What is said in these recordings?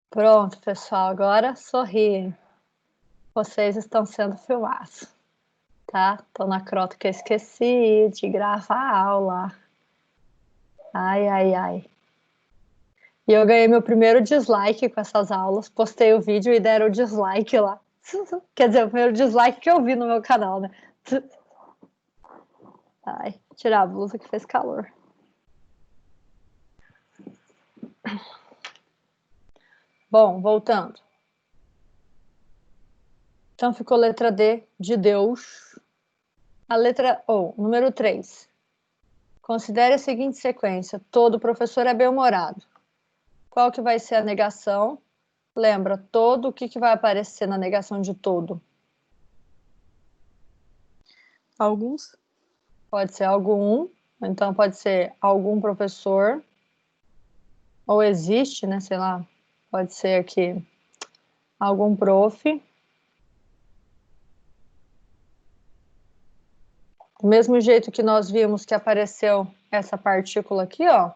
Pronto, pessoal, agora sorri. Vocês estão sendo filmados, tá? Tô na crota que eu esqueci de gravar a aula. Ai, ai, ai. E eu ganhei meu primeiro dislike com essas aulas. Postei o vídeo e deram dislike lá. Quer dizer, o primeiro dislike que eu vi no meu canal, né? Ai, tirar a blusa que fez calor. Bom, voltando. Então ficou letra D, de Deus. A letra O, número 3. Considere a seguinte sequência. Todo professor é bem-humorado. Qual que vai ser a negação? Lembra, todo, o que que vai aparecer na negação de todo? Alguns. Pode ser algum, então pode ser algum professor, ou existe, né, sei lá, pode ser aqui algum prof. Do mesmo jeito que nós vimos que apareceu essa partícula aqui, ó.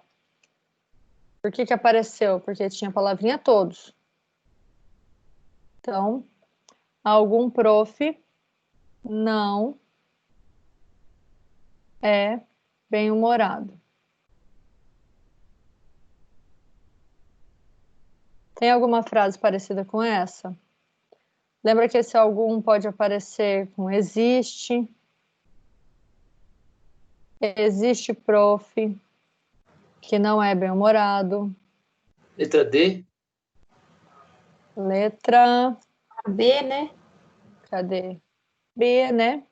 Por que que apareceu? Porque tinha a palavrinha todos. Então, algum prof não é bem-humorado. Tem alguma frase parecida com essa? Lembra que esse algum pode aparecer com existe, existe prof, que não é bem-humorado. Letra D. Letra, B, né? cadê? B, né?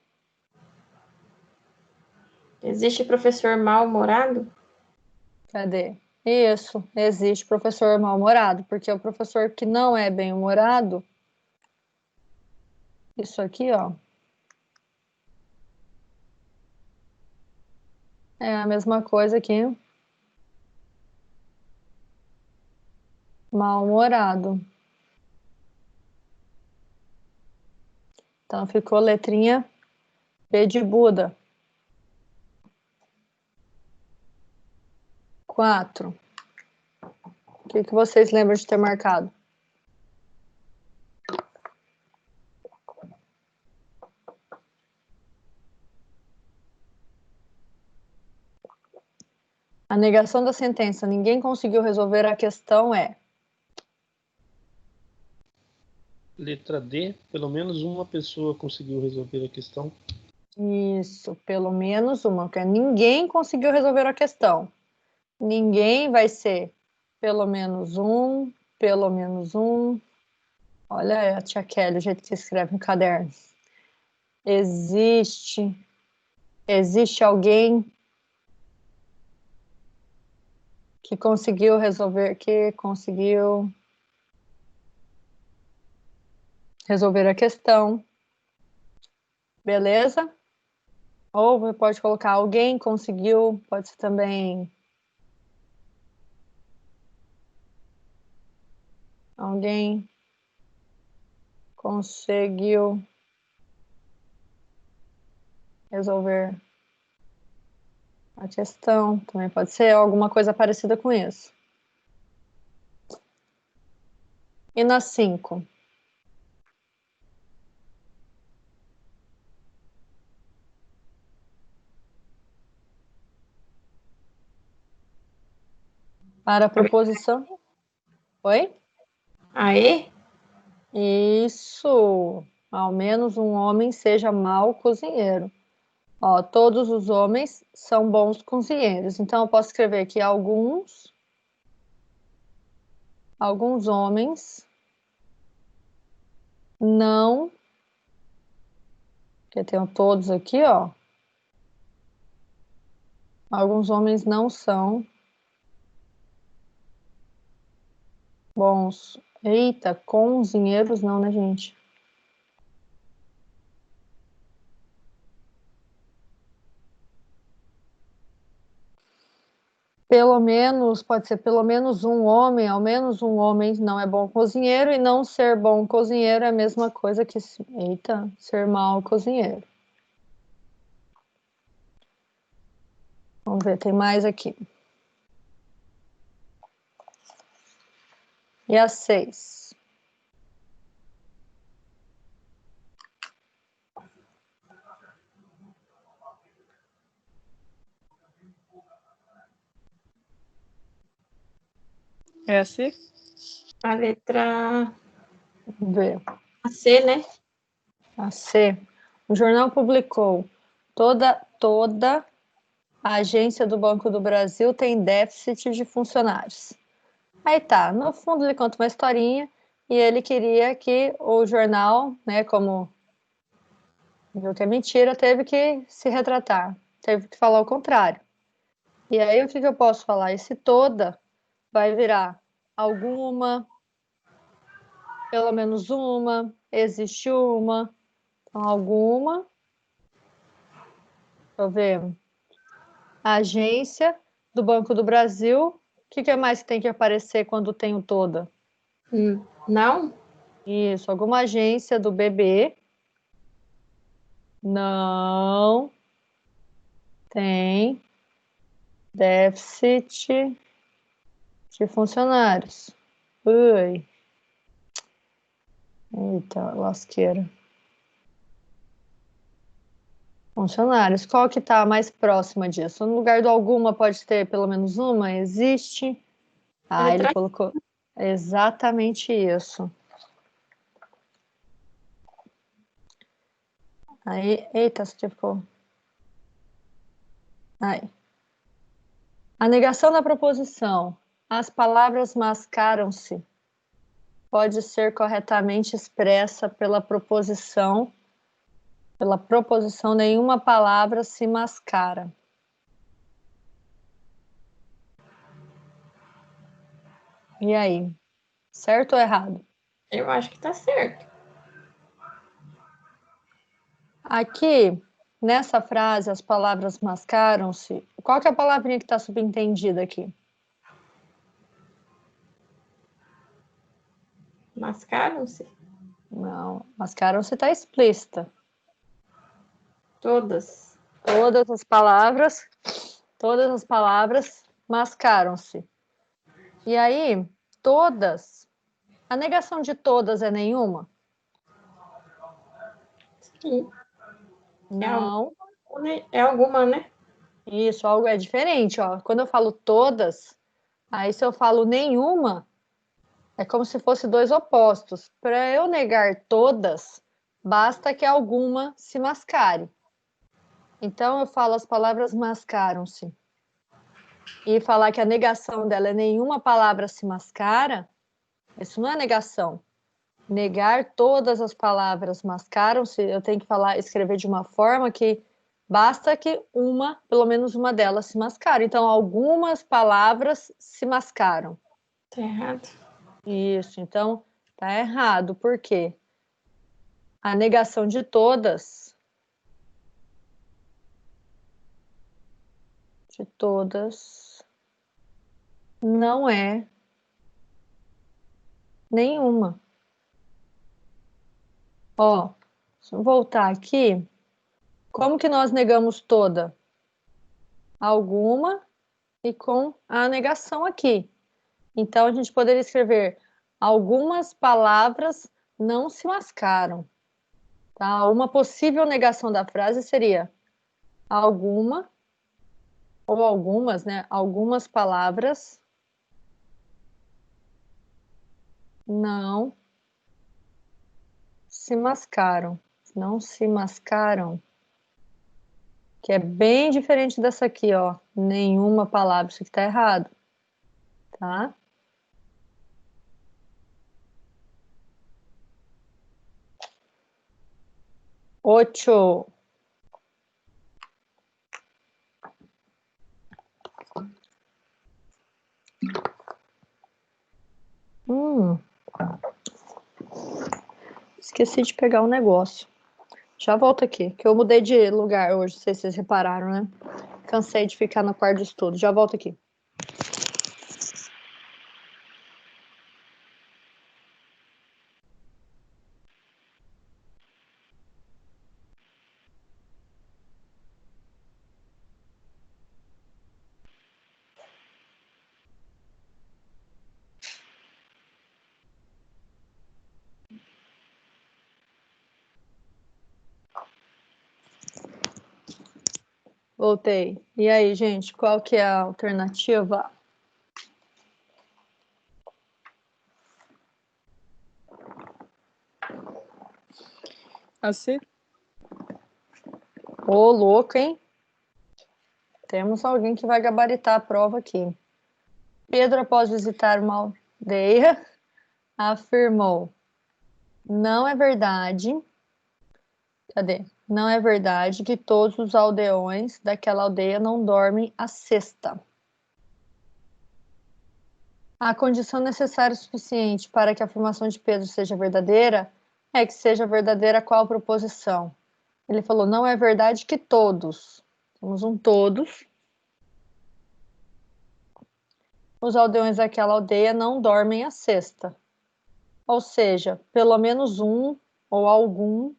Existe professor mal-humorado? Cadê? Isso, existe professor mal-humorado, porque o professor que não é bem-humorado, isso aqui, ó, é a mesma coisa que mal-humorado. Então ficou letrinha B de Buda. 4. O que que vocês lembram de ter marcado? A negação da sentença, ninguém conseguiu resolver a questão é. Letra D, pelo menos uma pessoa conseguiu resolver a questão. Isso, pelo menos uma, porque ninguém conseguiu resolver a questão. Ninguém vai ser pelo menos um, pelo menos um. Olha a tia Kelly, o jeito que escreve no caderno. Existe alguém que conseguiu resolver a questão. Beleza? Ou você pode colocar alguém conseguiu, pode ser também alguém conseguiu resolver a questão, também pode ser alguma coisa parecida com isso. E na 5? Para a proposição. Oi? Aê? Isso. Ao menos um homem seja mau cozinheiro. Ó, todos os homens são bons cozinheiros. Então, eu posso escrever aqui alguns homens não, que eu tenho todos aqui, ó. Alguns homens não são bons. Eita, cozinheiros não, né, gente? Pelo menos, pode ser pelo menos um homem, ao menos um homem não é bom cozinheiro, e não ser bom cozinheiro é a mesma coisa que, eita, ser mau cozinheiro. Vamos ver, tem mais aqui. E a 6? É a C? A letra B. a C, né? A C. O jornal publicou: toda a agência do Banco do Brasil tem déficit de funcionários. Aí tá, no fundo ele conta uma historinha e ele queria que o jornal, né, como viu que é mentira, teve que se retratar, teve que falar o contrário. E aí o que eu posso falar? Esse toda vai virar alguma, pelo menos uma, existe uma, então alguma, deixa eu ver, agência do Banco do Brasil. O que mais que tem que aparecer quando tem o toda? Não? Isso, alguma agência do BB. Não tem déficit de funcionários. Ui. Eita, lasqueira. Funcionários. Qual que está mais próxima disso? No lugar do alguma pode ter pelo menos uma? Existe? A Ah, ele letra colocou exatamente isso. Aí, eita, você ficou. Aí. A negação da proposição. As palavras mascaram-se. Pode ser corretamente expressa pela proposição. Pela proposição, nenhuma palavra se mascara. E aí? Certo ou errado? eu acho que tá certo. Aqui, nessa frase, as palavras mascaram-se. Qual que é a palavrinha que está subentendida aqui? Mascaram-se? Não, mascaram-se está explícita. Todas. Todas as palavras mascaram-se. E aí, todas, a negação de todas é nenhuma? Sim. Não. É alguma, né? Isso, algo é diferente, ó. Quando eu falo todas, aí se eu falo nenhuma, é como se fosse dois opostos. Para eu negar todas, basta que alguma se mascare. Então eu falo as palavras mascaram-se. E falar que a negação dela é nenhuma palavra se mascara, isso não é negação. Negar todas as palavras mascaram-se, eu tenho que falar, escrever de uma forma que basta que uma, pelo menos uma delas se mascare. Então algumas palavras se mascaram. Tá errado. Isso, então tá errado. Por quê? A negação de todas não é nenhuma. Ó, se eu voltar aqui, como que nós negamos toda? Alguma e com a negação aqui. Então a gente poderia escrever algumas palavras não se mascaram. Tá? Uma possível negação da frase seria alguma ou algumas, né? Algumas palavras não se mascaram. Não se mascaram. Que é bem diferente dessa aqui, ó. Nenhuma palavra. Isso aqui tá errado. Tá? Ocho. Hum, esqueci de pegar um negócio. Já volto aqui, que eu mudei de lugar hoje, não sei se vocês repararam, né? Cansei de ficar no quarto de estudo. Já volto aqui. Voltei. E aí, gente, qual que é a alternativa? A C? Ô, louco, hein? Temos alguém que vai gabaritar a prova aqui. Pedro, após visitar uma aldeia, afirmou: não é verdade. Cadê? Não é verdade que todos os aldeões daquela aldeia não dormem a sesta. A condição necessária e suficiente para que a afirmação de Pedro seja verdadeira é que seja verdadeira qual proposição? Ele falou: não é verdade que todos. Temos um todos. Os aldeões daquela aldeia não dormem a sesta. Ou seja, pelo menos um ou algum,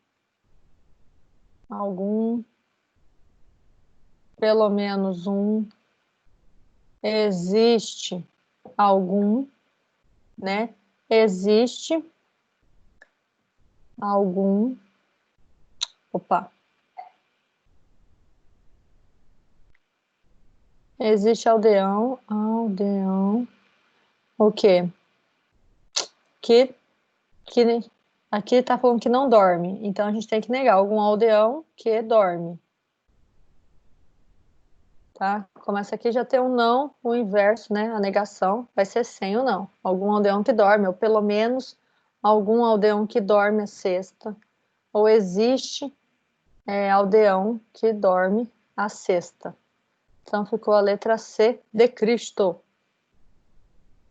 pelo menos um, existe algum, né? Existe algum, opa, existe aldeão, o quê? Que aqui está falando que não dorme, então a gente tem que negar algum aldeão que dorme. Tá? Começa aqui já tem um não, o inverso, né? A negação vai ser sem ou não. Algum aldeão que dorme, ou pelo menos algum aldeão que dorme a sesta, ou existe aldeão que dorme a sesta. Então ficou a letra C de Cristo.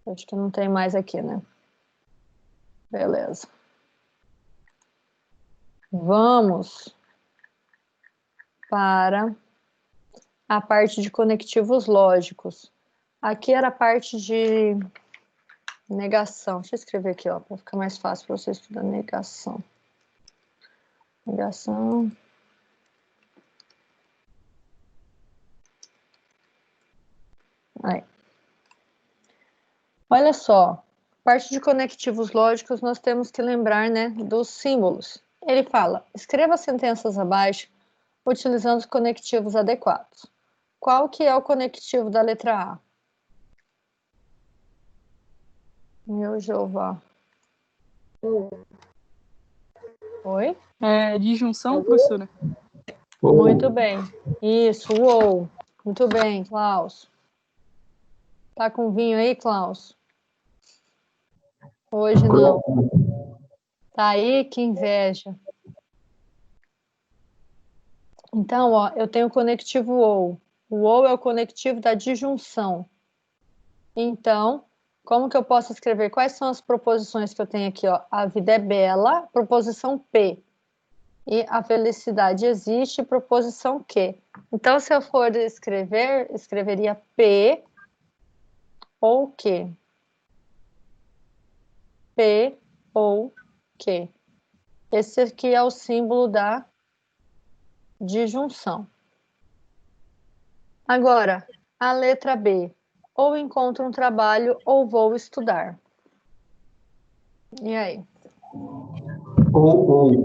Acho que não tem mais aqui, né? Beleza. Vamos para a parte de conectivos lógicos. Aqui era a parte de negação. Deixa eu escrever aqui, ó, para ficar mais fácil para você estudar negação. Negação. Aí. Olha só, parte de conectivos lógicos nós temos que lembrar, né, dos símbolos. Ele fala: escreva as sentenças abaixo utilizando os conectivos adequados. Qual que é o conectivo da letra A? Meu Jeová. Oi? É disjunção, professora? Muito bem. Isso, uou. Muito bem, Klaus. Tá com vinho aí, Klaus? Hoje não. Tá aí, que inveja. Então, ó, eu tenho o conectivo ou. O ou é o conectivo da disjunção. Então, como que eu posso escrever? Quais são as proposições que eu tenho aqui, ó? A vida é bela, proposição P. E a felicidade existe, proposição Q. Então, se eu for escrever, escreveria P ou Q. P ou Q. Esse aqui é o símbolo da disjunção. Agora, a letra B. Ou encontro um trabalho ou vou estudar. E aí? Ou.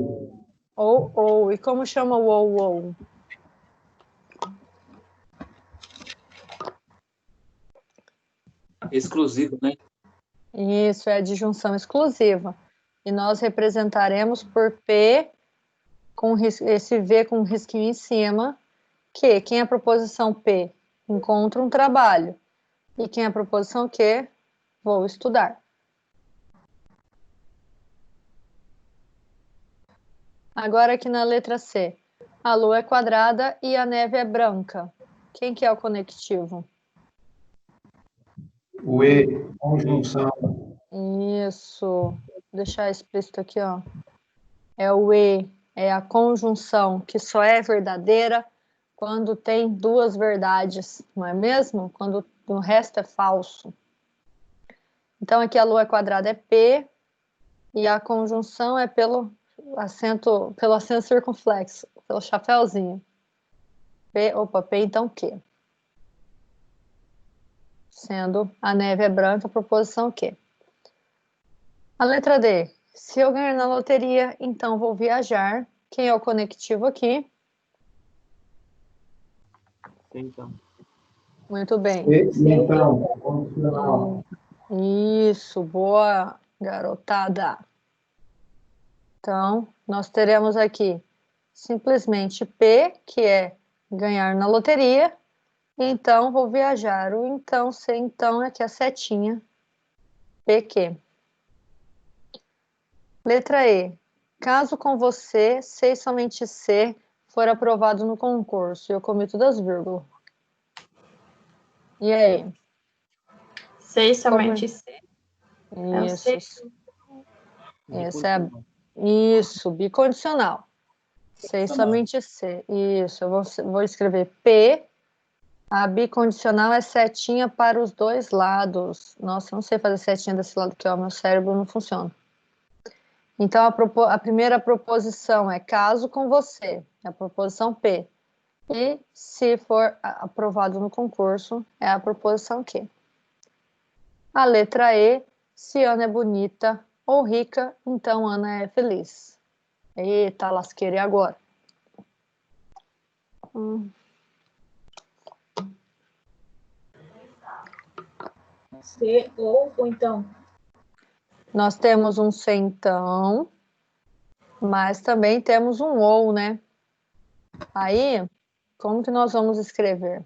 Ou. E como chama o ou? Exclusivo, né? Isso, é a disjunção exclusiva. E nós representaremos por P, com esse V com um risquinho em cima, que quem é a proposição P? Encontra um trabalho. E quem é a proposição Q? Vou estudar. Agora aqui na letra C. A lua é quadrada e a neve é branca. Quem que é o conectivo? O E, conjunção. Isso. Vou deixar explícito aqui, ó. É o E, é a conjunção que só é verdadeira quando tem duas verdades, não é mesmo? Quando o resto é falso. Então aqui a lua é quadrada é P e a conjunção é pelo acento circunflexo, pelo chapéuzinho. P então Q. Sendo a neve é branca, a proposição Q. A letra D. Se eu ganhar na loteria, então vou viajar. Quem é o conectivo aqui? Então. Muito bem. E então, condicional. Isso, boa, garotada. Então, nós teremos aqui simplesmente P, que é ganhar na loteria. Então, vou viajar. O então, se então, é que a setinha. PQ. Letra E. Caso com você, C e somente C for aprovado no concurso. Eu comi todas as vírgulas. E aí? C somente C. É o C. Isso. Essa é isso, bicondicional. C e somente C. Isso, eu vou escrever P. A bicondicional é setinha para os dois lados. Nossa, eu não sei fazer setinha desse lado aqui, ó. Meu cérebro não funciona. Então, a primeira proposição é caso com você. É a proposição P. E se for aprovado no concurso, é a proposição Q. A letra E, se Ana é bonita ou rica, então Ana é feliz. Eita, lasqueira, e agora? C ou então. Nós temos um se então, mas também temos um ou, né? Aí, como que nós vamos escrever?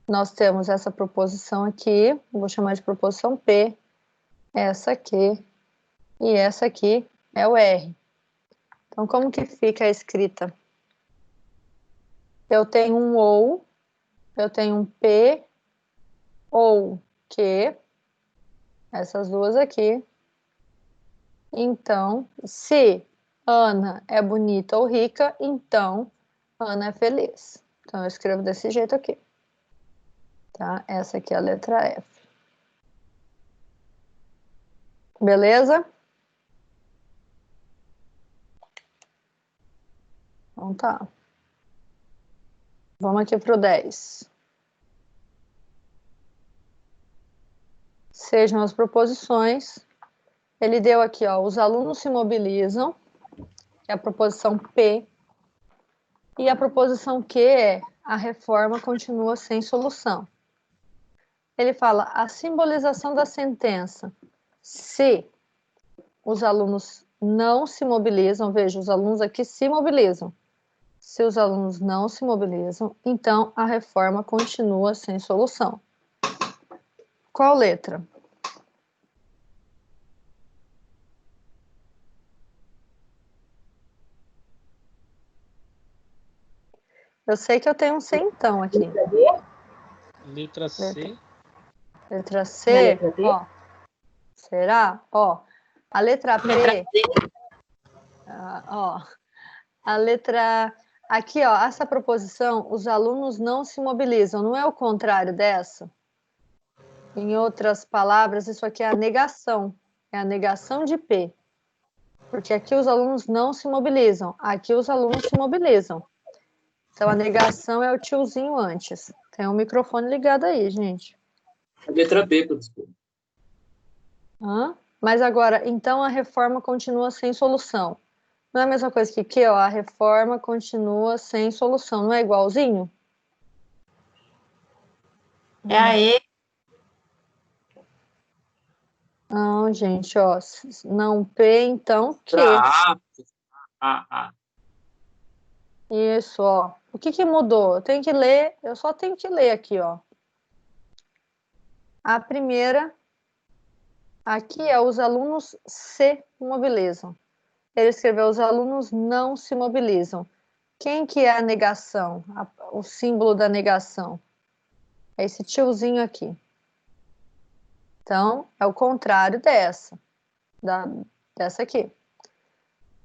Nós temos essa proposição aqui, vou chamar de proposição P, essa aqui, e essa aqui é o R. Então, como que fica a escrita? Eu tenho um ou, eu tenho um P, ou que, essas duas aqui. Então, se Ana é bonita ou rica, então Ana é feliz. Então, eu escrevo desse jeito aqui. Tá? Essa aqui é a letra F. Beleza? Então tá. Vamos aqui para o 10. Sejam as proposições. Ele deu aqui, ó, os alunos se mobilizam, que é a proposição P. E a proposição Q é a reforma continua sem solução. Ele fala a simbolização da sentença. Se os alunos não se mobilizam, veja, os alunos aqui se mobilizam. Se os alunos não se mobilizam, então a reforma continua sem solução. Qual letra? Eu sei que eu tenho um C então aqui. Letra C. Letra C, ó. Será? Ó, a letra P, ó, a letra... Aqui, ó, essa proposição, os alunos não se mobilizam, não é o contrário dessa? Em outras palavras, isso aqui é a negação de P. Porque aqui os alunos não se mobilizam, aqui os alunos se mobilizam. Então, a negação é o tiozinho antes. Tem um microfone ligado aí, gente. A letra B, professor. Mas agora, então a reforma continua sem solução. Não é a mesma coisa que aqui, ó, a reforma continua sem solução. Não é igualzinho? É a E. Não, gente, ó. Não P, então Q. Isso, ó. O que mudou? Eu tenho que ler, eu só tenho que ler aqui, ó. A primeira, aqui é os alunos se mobilizam. Ele escreveu, os alunos não se mobilizam. Quem que é a negação? O símbolo da negação? É esse tiozinho aqui. Então, é o contrário dessa aqui.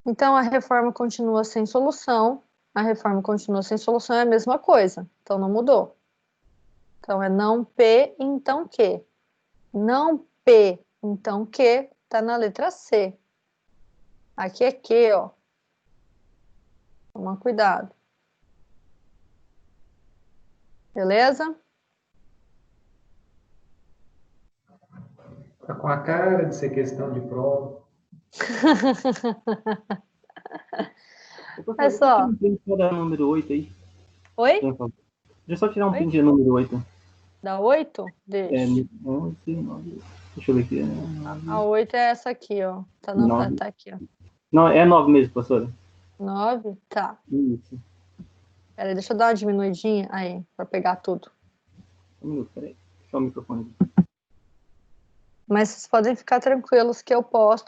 Então, a reforma continua sem solução. A reforma continua sem solução é a mesma coisa. Então, não mudou. Então, é não P, então Q. Não P, então Q, tá na letra C. Aqui é Q, ó. Toma cuidado. Beleza? Tá com a cara de ser questão de prova. É só. Tem que dar número 8 aí. Oi? Deixa eu só tirar um Oi? print de número 8. Dá 8? Deixa. 11, 9. Deixa eu ver aqui. A 8 é essa aqui, ó. Tá, tá aqui, ó. Não, é 9 mesmo, professora. 9? Tá. Isso. Peraí, deixa eu dar uma diminuidinha aí, pra pegar tudo. Um minuto, peraí. Deixa o microfone aqui. Mas vocês podem ficar tranquilos que eu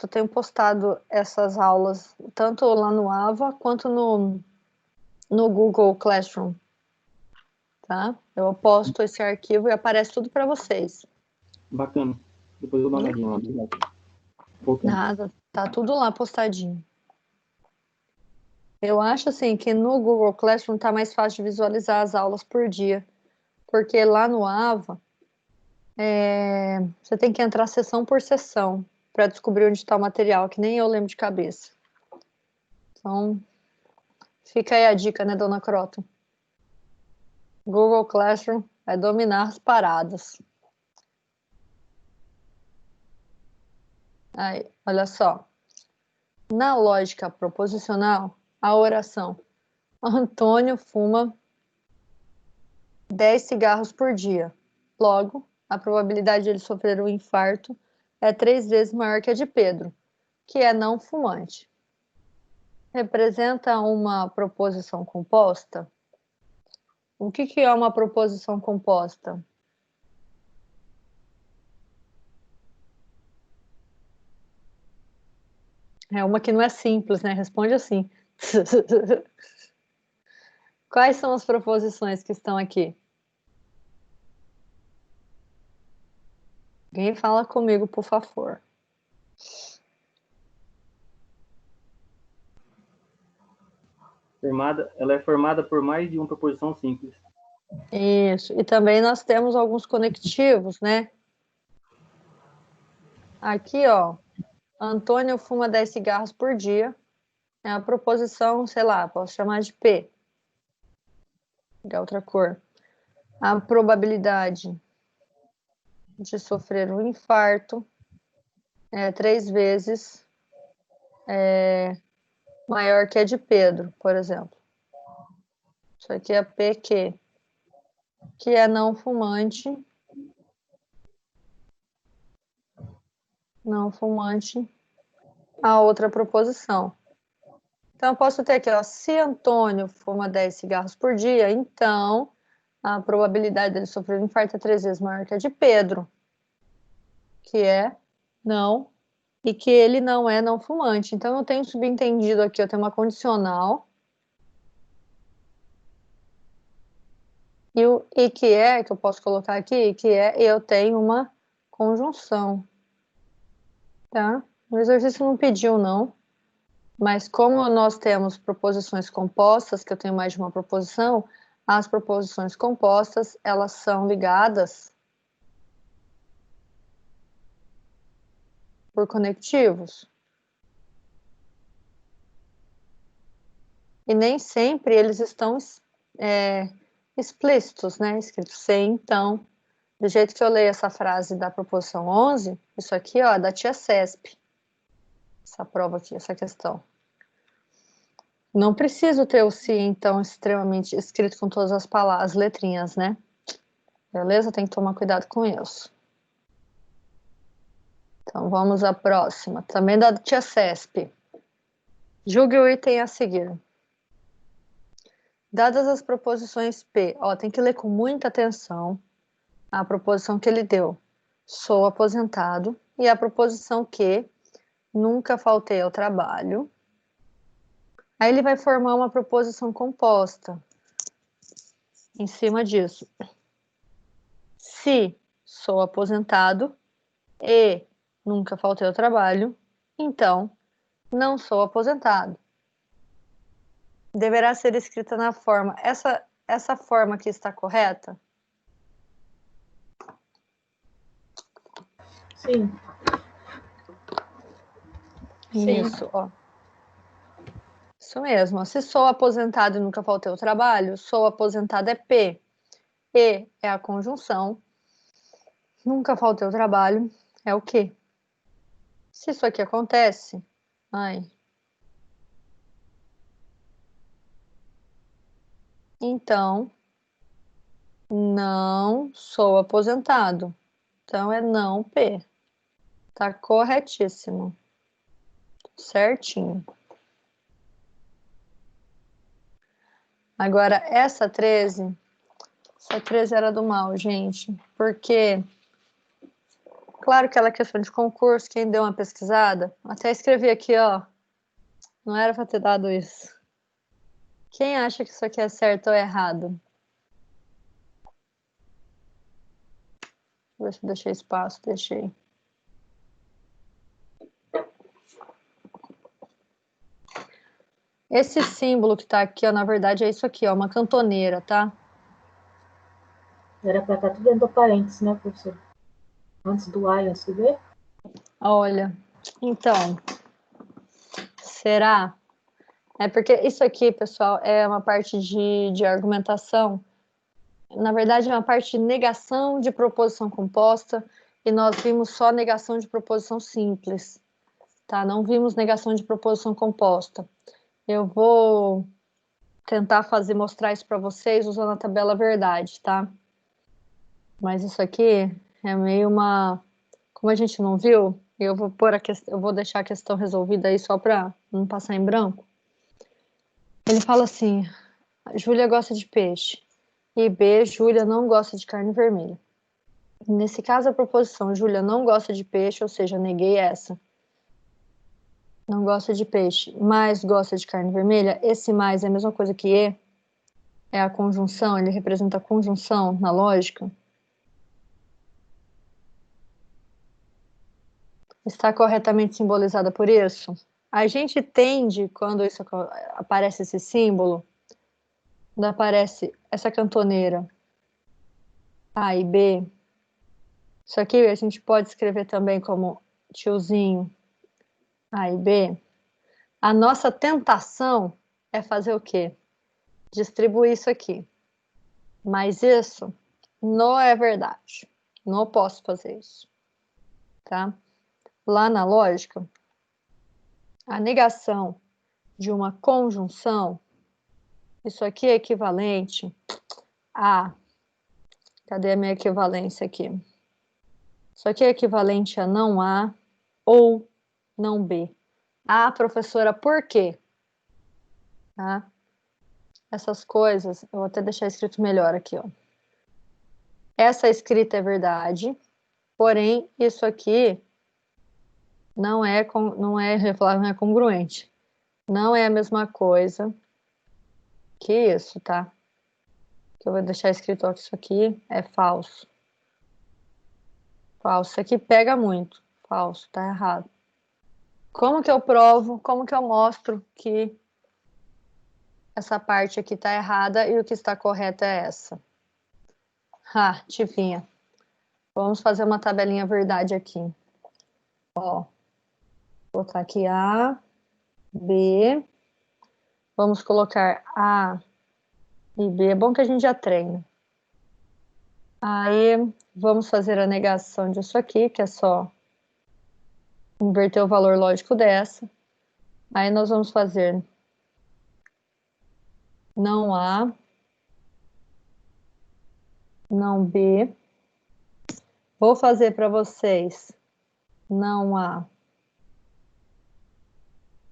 tenho postado essas aulas, tanto lá no Ava, quanto no Google Classroom, tá? Eu posto esse arquivo e aparece tudo para vocês. Bacana. Depois eu dou uma olhadinha lá. Nada, tá tudo lá postadinho. Eu acho assim que no Google Classroom tá mais fácil de visualizar as aulas por dia, porque lá no Ava você tem que entrar sessão por sessão para descobrir onde está o material, que nem eu lembro de cabeça. Então, fica aí a dica, né, dona Croton? Google Classroom vai dominar as paradas. Aí, olha só. Na lógica proposicional, a oração Antônio fuma 10 cigarros por dia. Logo, a probabilidade de ele sofrer um infarto é 3 vezes maior que a de Pedro, que é não fumante. Representa uma proposição composta? O que é uma proposição composta? É uma que não é simples, né? Responde assim. Quais são as proposições que estão aqui? Alguém fala comigo, por favor. Ela é formada por mais de uma proposição simples. Isso. E também nós temos alguns conectivos, né? Aqui, ó. Antônio fuma 10 cigarros por dia. É a proposição, sei lá, posso chamar de P. De outra cor. A probabilidade de sofrer um infarto é 3 vezes maior que a de Pedro, por exemplo. Isso aqui é PQ, que é não fumante. Não fumante. A outra proposição. Então, eu posso ter aqui, ó, se Antônio fuma 10 cigarros por dia, então a probabilidade dele sofrer um infarto é 3 vezes maior que a de Pedro, que é não, e que ele não é não fumante. Então, eu tenho subentendido aqui, eu tenho uma condicional, e que é, que eu posso colocar aqui, que é, eu tenho uma conjunção, tá? O exercício não pediu, não. Mas como nós temos proposições compostas, que eu tenho mais de uma proposição, as proposições compostas, elas são ligadas por conectivos. E nem sempre eles estão explícitos, né? Escritos sem, então. Do jeito que eu leio essa frase da proposição 11, isso aqui, ó, é da tia CESP. Essa prova aqui, essa questão. Não preciso ter o se, então, extremamente escrito com todas as letrinhas, né? Beleza? Tem que tomar cuidado com isso. Então, vamos à próxima. Também da tia CESP. Julgue o item a seguir. Dadas as proposições P, ó, tem que ler com muita atenção a proposição que ele deu. Sou aposentado. E a proposição Q, nunca faltei ao trabalho. Aí ele vai formar uma proposição composta em cima disso. Se sou aposentado e nunca faltei ao trabalho, então não sou aposentado. Deverá ser escrita na forma. Essa forma aqui está correta? Sim. Isso, ó. Isso mesmo. Se sou aposentado e nunca faltei ao trabalho, sou aposentado é P. E é a conjunção. Nunca faltei ao trabalho é o quê? Se isso aqui acontece, então Não sou aposentado. Então é não P. Tá corretíssimo. Certinho. Agora, essa 13 era do mal, gente. Porque, claro que ela é questão de concurso, quem deu uma pesquisada, até escrevi aqui, ó. Não era para ter dado isso. Quem acha que isso aqui é certo ou errado? Deixa eu ver se eu deixei espaço. Deixei. Esse símbolo que está aqui, ó, na verdade é isso aqui, ó, uma cantoneira, tá? Era para estar tudo dentro do parênteses, né, professor? Antes do A e antes do B? Olha, então, será? É porque isso aqui, pessoal, é uma parte de argumentação. Na verdade, é uma parte de negação de proposição composta, e nós vimos só negação de proposição simples, tá? Não vimos negação de proposição composta. Eu vou tentar mostrar isso para vocês usando a tabela verdade, tá? Mas isso aqui é meio uma... Como a gente não viu, eu vou deixar a questão resolvida aí só para não passar em branco. Ele fala assim, Júlia gosta de peixe. E B, Júlia não gosta de carne vermelha. Nesse caso, a proposição Júlia não gosta de peixe, ou seja, neguei essa. Não gosta de peixe, mas gosta de carne vermelha. Esse mais é a mesma coisa que E. É a conjunção, ele representa a conjunção na lógica. Está corretamente simbolizada por isso? A gente tende, quando aparece esse símbolo, quando aparece essa cantoneira A e B, isso aqui a gente pode escrever também como tiozinho A e B. A nossa tentação é fazer o quê? Distribuir isso aqui. Mas isso não é verdade. Não posso fazer isso. Tá? Lá na lógica, a negação de uma conjunção, isso aqui é equivalente a... Cadê a minha equivalência aqui? Isso aqui é equivalente a não A ou não B. Ah, professora, por quê? Tá? Essas coisas, eu vou até deixar escrito melhor aqui, ó. Essa escrita é verdade, porém, isso aqui não é congruente. Não é a mesma coisa que isso, tá? Que eu vou deixar escrito, ó, que isso aqui é falso. Falso. Isso aqui pega muito. Falso, tá errado. Como que eu provo, como que eu mostro que essa parte aqui tá errada e o que está correto é essa? Ah, adivinha. Vamos fazer uma tabelinha verdade aqui. Ó, vou botar aqui A, B. Vamos colocar A e B. É bom que a gente já treina. Aí, vamos fazer a negação disso aqui, que é só inverter o valor lógico dessa. Aí nós vamos fazer não A, não B. Vou fazer para vocês não A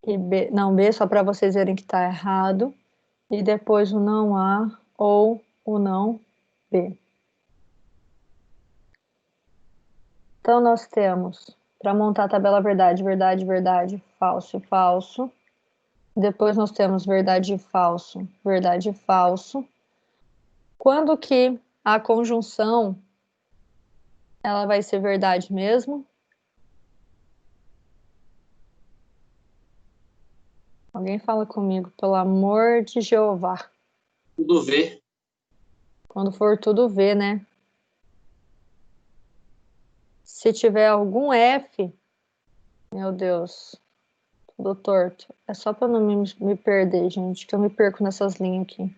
e B, não B, só para vocês verem que está errado. E depois o não A ou o não B. Então, nós temos, para montar a tabela verdade, verdade, verdade, falso e falso. Depois nós temos verdade e falso, verdade e falso. Quando que a conjunção ela vai ser verdade mesmo? Alguém fala comigo, pelo amor de Jeová. Tudo V. Quando for tudo V, né? Se tiver algum F, meu Deus, tudo torto. É só para não me perder, gente, que eu me perco nessas linhas aqui.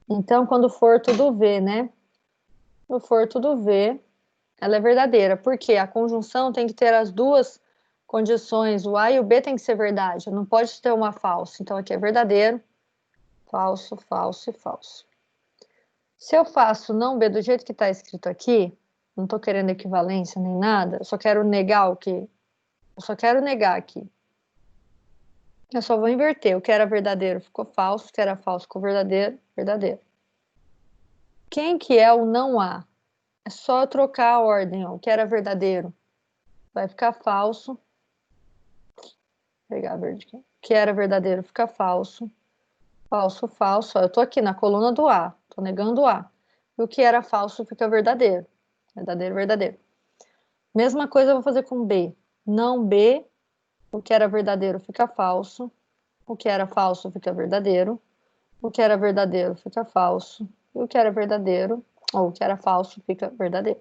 Então, quando for tudo V, né? Quando for tudo V, ela é verdadeira. Porque a conjunção tem que ter as duas condições. O A e o B tem que ser verdade. Não pode ter uma falsa. Então, aqui é verdadeiro. falso, falso e falso. Se eu faço não B do jeito que está escrito aqui, não estou querendo equivalência nem nada, eu só quero negar aqui. Eu só vou inverter. O que era verdadeiro ficou falso, o que era falso ficou verdadeiro, verdadeiro. Quem que é o não A? É só eu trocar a ordem, ó. O que era verdadeiro vai ficar falso. Vou pegar a verde aqui. O que era verdadeiro fica falso. Falso, falso. Ó, eu tô aqui na coluna do A. Tô negando o A. E o que era falso fica verdadeiro. Verdadeiro, verdadeiro. Mesma coisa eu vou fazer com B. Não B. O que era verdadeiro fica falso. O que era falso fica verdadeiro. O que era verdadeiro fica falso. E o que era verdadeiro, ou o que era falso, fica verdadeiro.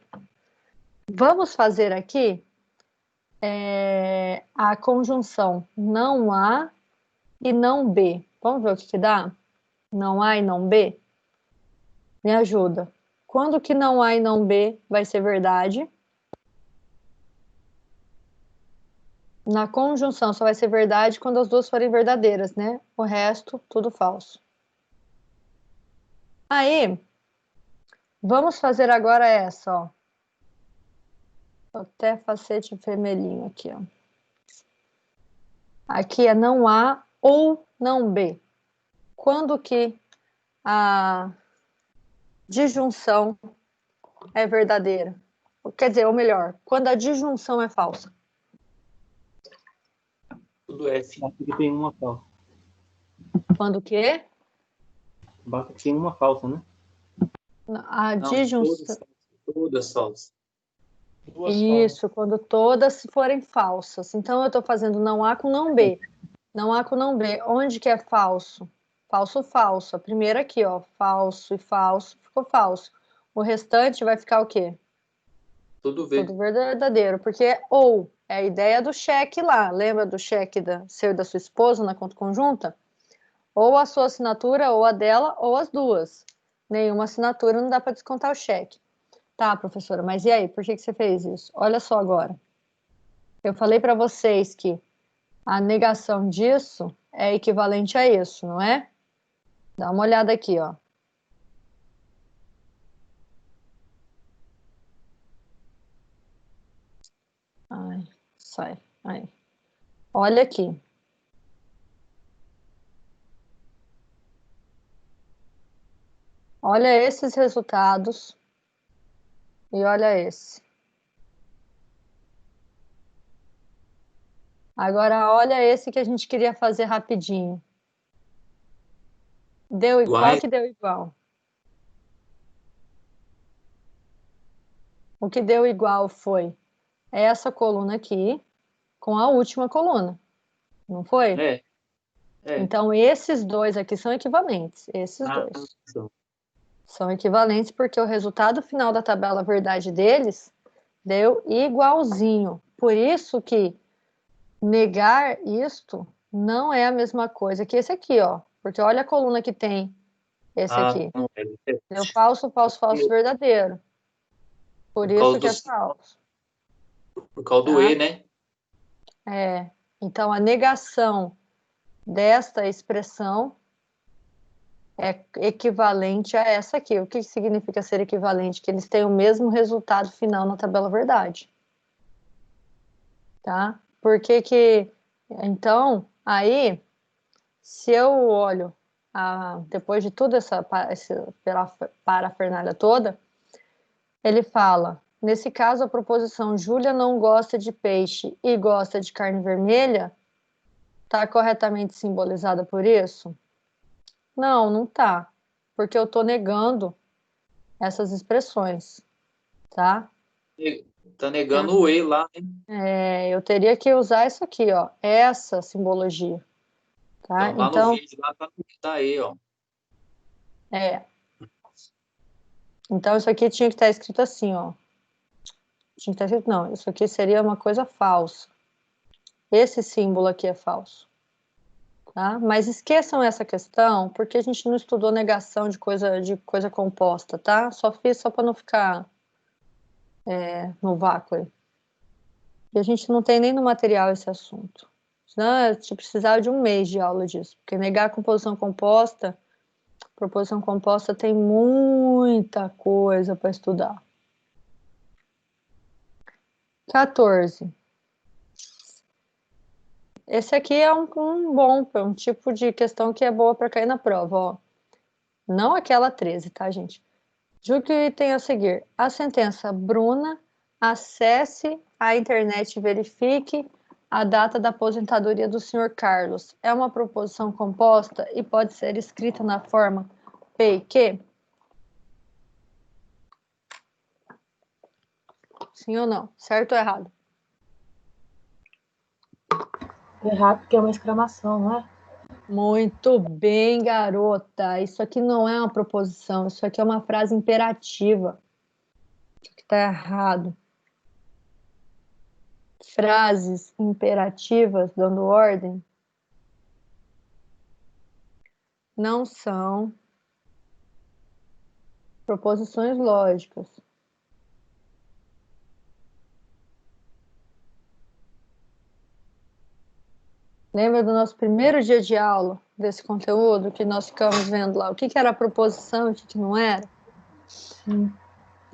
Vamos fazer aqui a conjunção não A e não B. Vamos ver o que dá? Não A e não B? Me ajuda. Quando que não A e não B vai ser verdade? Na conjunção só vai ser verdade quando as duas forem verdadeiras, né? O resto, tudo falso. Aí, vamos fazer agora essa, ó. Até facete vermelhinho aqui, ó. Aqui é não A ou não B. Quando que a disjunção é verdadeira? Quer dizer, ou melhor, quando a disjunção é falsa. Tudo F. Basta que tem uma falsa. Quando o quê? Basta que tem uma falsa, né? A disjunção. Todas falsas. Duas Isso, quando todas forem falsas. Então, eu estou fazendo não A com não B. Não A com não B. Onde que é falso? Falso, falso. A primeira aqui, ó. Falso e falso, ficou falso. O restante vai ficar o quê? Tudo V. Tudo verdadeiro. Porque é ou. É a ideia do cheque lá. Lembra do cheque seu e da sua esposa na conta conjunta? Ou a sua assinatura, ou a dela, ou as duas. Nenhuma assinatura, não dá para descontar o cheque. Tá, professora, mas e aí? Por que você fez isso? Olha só agora. Eu falei para vocês que a negação disso é equivalente a isso, não é? Dá uma olhada aqui, ó. Ai, sai. Aí. Olha aqui. Olha esses resultados e olha esse. Agora olha esse que a gente queria fazer rapidinho. Deu igual que deu igual. O que deu igual foi essa coluna aqui com a última coluna. Não foi? É. Então, esses dois aqui são equivalentes. Esses dois. São equivalentes porque o resultado final da tabela verdade deles deu igualzinho. Por isso que negar isto não é a mesma coisa que esse aqui, ó. Porque olha a coluna que tem esse aqui. Deu falso, falso, falso, verdadeiro. Por isso que é falso. Por causa do E, né? É. Então, a negação desta expressão é equivalente a essa aqui. O que significa ser equivalente? Que eles têm o mesmo resultado final na tabela verdade. Tá? Porque que... Então, aí, se eu olho, depois de toda essa parafernália toda, ele fala, nesse caso, a proposição Júlia não gosta de peixe e gosta de carne vermelha, está corretamente simbolizada por isso? Não, não tá. Porque eu estou negando essas expressões, tá? Tá negando o E lá, hein? Eu teria que usar isso aqui, ó. Essa simbologia. Tá? Então, lá no vídeo, lá tá E, ó. Então, isso aqui tinha que estar escrito assim, ó. Tinha que estar escrito, não. Isso aqui seria uma coisa falsa. Esse símbolo aqui é falso. Tá? Mas esqueçam essa questão, porque a gente não estudou negação de coisa composta, tá? Só fiz só para não ficar no vácuo aí. E a gente não tem nem no material esse assunto. Senão a gente precisava de um mês de aula disso, porque negar a composição composta Proposição composta tem muita coisa para estudar. 14. Esse aqui é um tipo de questão que é boa para cair na prova, ó. Não aquela 13, tá, gente? Julgue o item a seguir. A sentença: Bruna, acesse a internet e verifique a data da aposentadoria do Sr. Carlos. É uma proposição composta e pode ser escrita na forma P e Q? Sim ou não? Certo ou errado? Errado porque é uma exclamação, não é? Muito bem, garota. Isso aqui não é uma proposição, isso aqui é uma frase imperativa. Isso aqui está errado. Frases imperativas dando ordem não são proposições lógicas. Lembra do nosso primeiro dia de aula desse conteúdo que nós ficamos vendo lá? O que era a proposição e o que não era? Sim.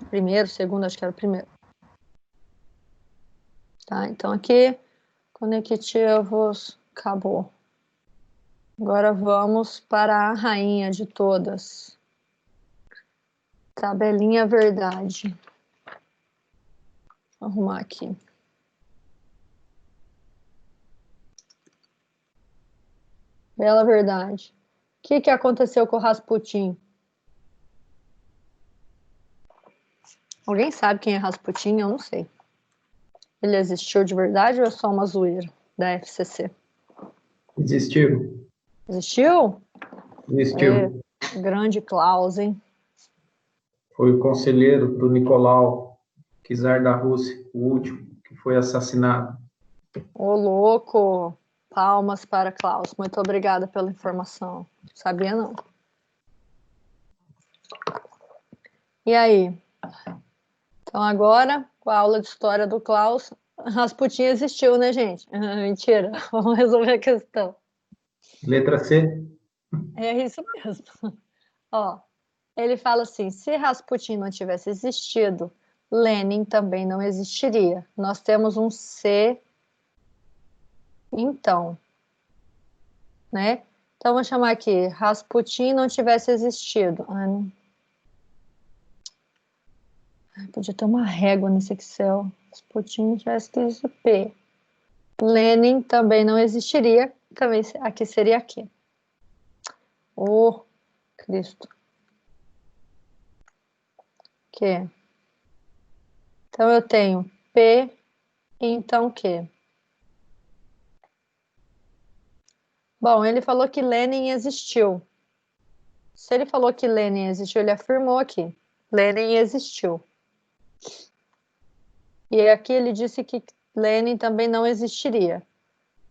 Primeiro, segundo, acho que era o primeiro. Tá, então aqui, conectivos, acabou. Agora vamos para a rainha de todas. Tabelinha verdade. Vou arrumar aqui. Bela verdade. O que aconteceu com o Rasputin? Alguém sabe quem é Rasputin? Eu não sei. Ele existiu de verdade ou é só uma zoeira da FCC? Existiu. Existiu? Existiu. Grande Klaus, hein? Foi o conselheiro do Nicolau, czar da Rússia, o último, que foi assassinado. Ô, louco! Palmas para Klaus. Muito obrigada pela informação. Sabia não. E aí? Então agora, com a aula de história do Klaus, Rasputin existiu, né, gente? Mentira. Vamos resolver a questão. Letra C. É isso mesmo. Ó, ele fala assim: se Rasputin não tivesse existido, Lenin também não existiria. Nós temos um C, então, né? Então, vou chamar aqui: Rasputin não tivesse existido. Não. Podia ter uma régua nesse Excel. Rasputin não tivesse escrito P. Lenin também não existiria. Também aqui seria aqui. Oh, Cristo. Q. Então, eu tenho P, então Q. Bom, ele falou que Lenin existiu. Se ele falou que Lenin existiu, ele afirmou aqui. Lenin existiu. E aqui ele disse que Lenin também não existiria.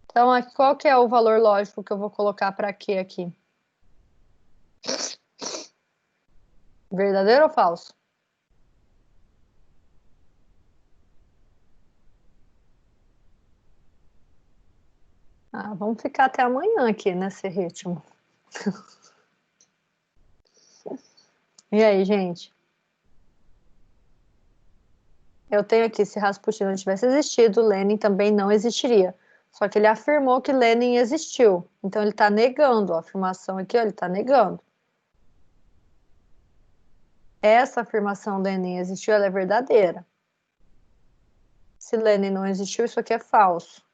Então, qual que é o valor lógico que eu vou colocar para Q aqui? Verdadeiro ou falso? Vamos ficar até amanhã aqui nesse ritmo. E aí, gente? Eu tenho aqui, se Rasputin não tivesse existido, Lenin também não existiria. Só que ele afirmou que Lenin existiu. Então, ele está negando. A afirmação aqui, ó, ele está negando. Essa afirmação Lenin existiu, ela é verdadeira. Se Lenin não existiu, isso aqui é falso.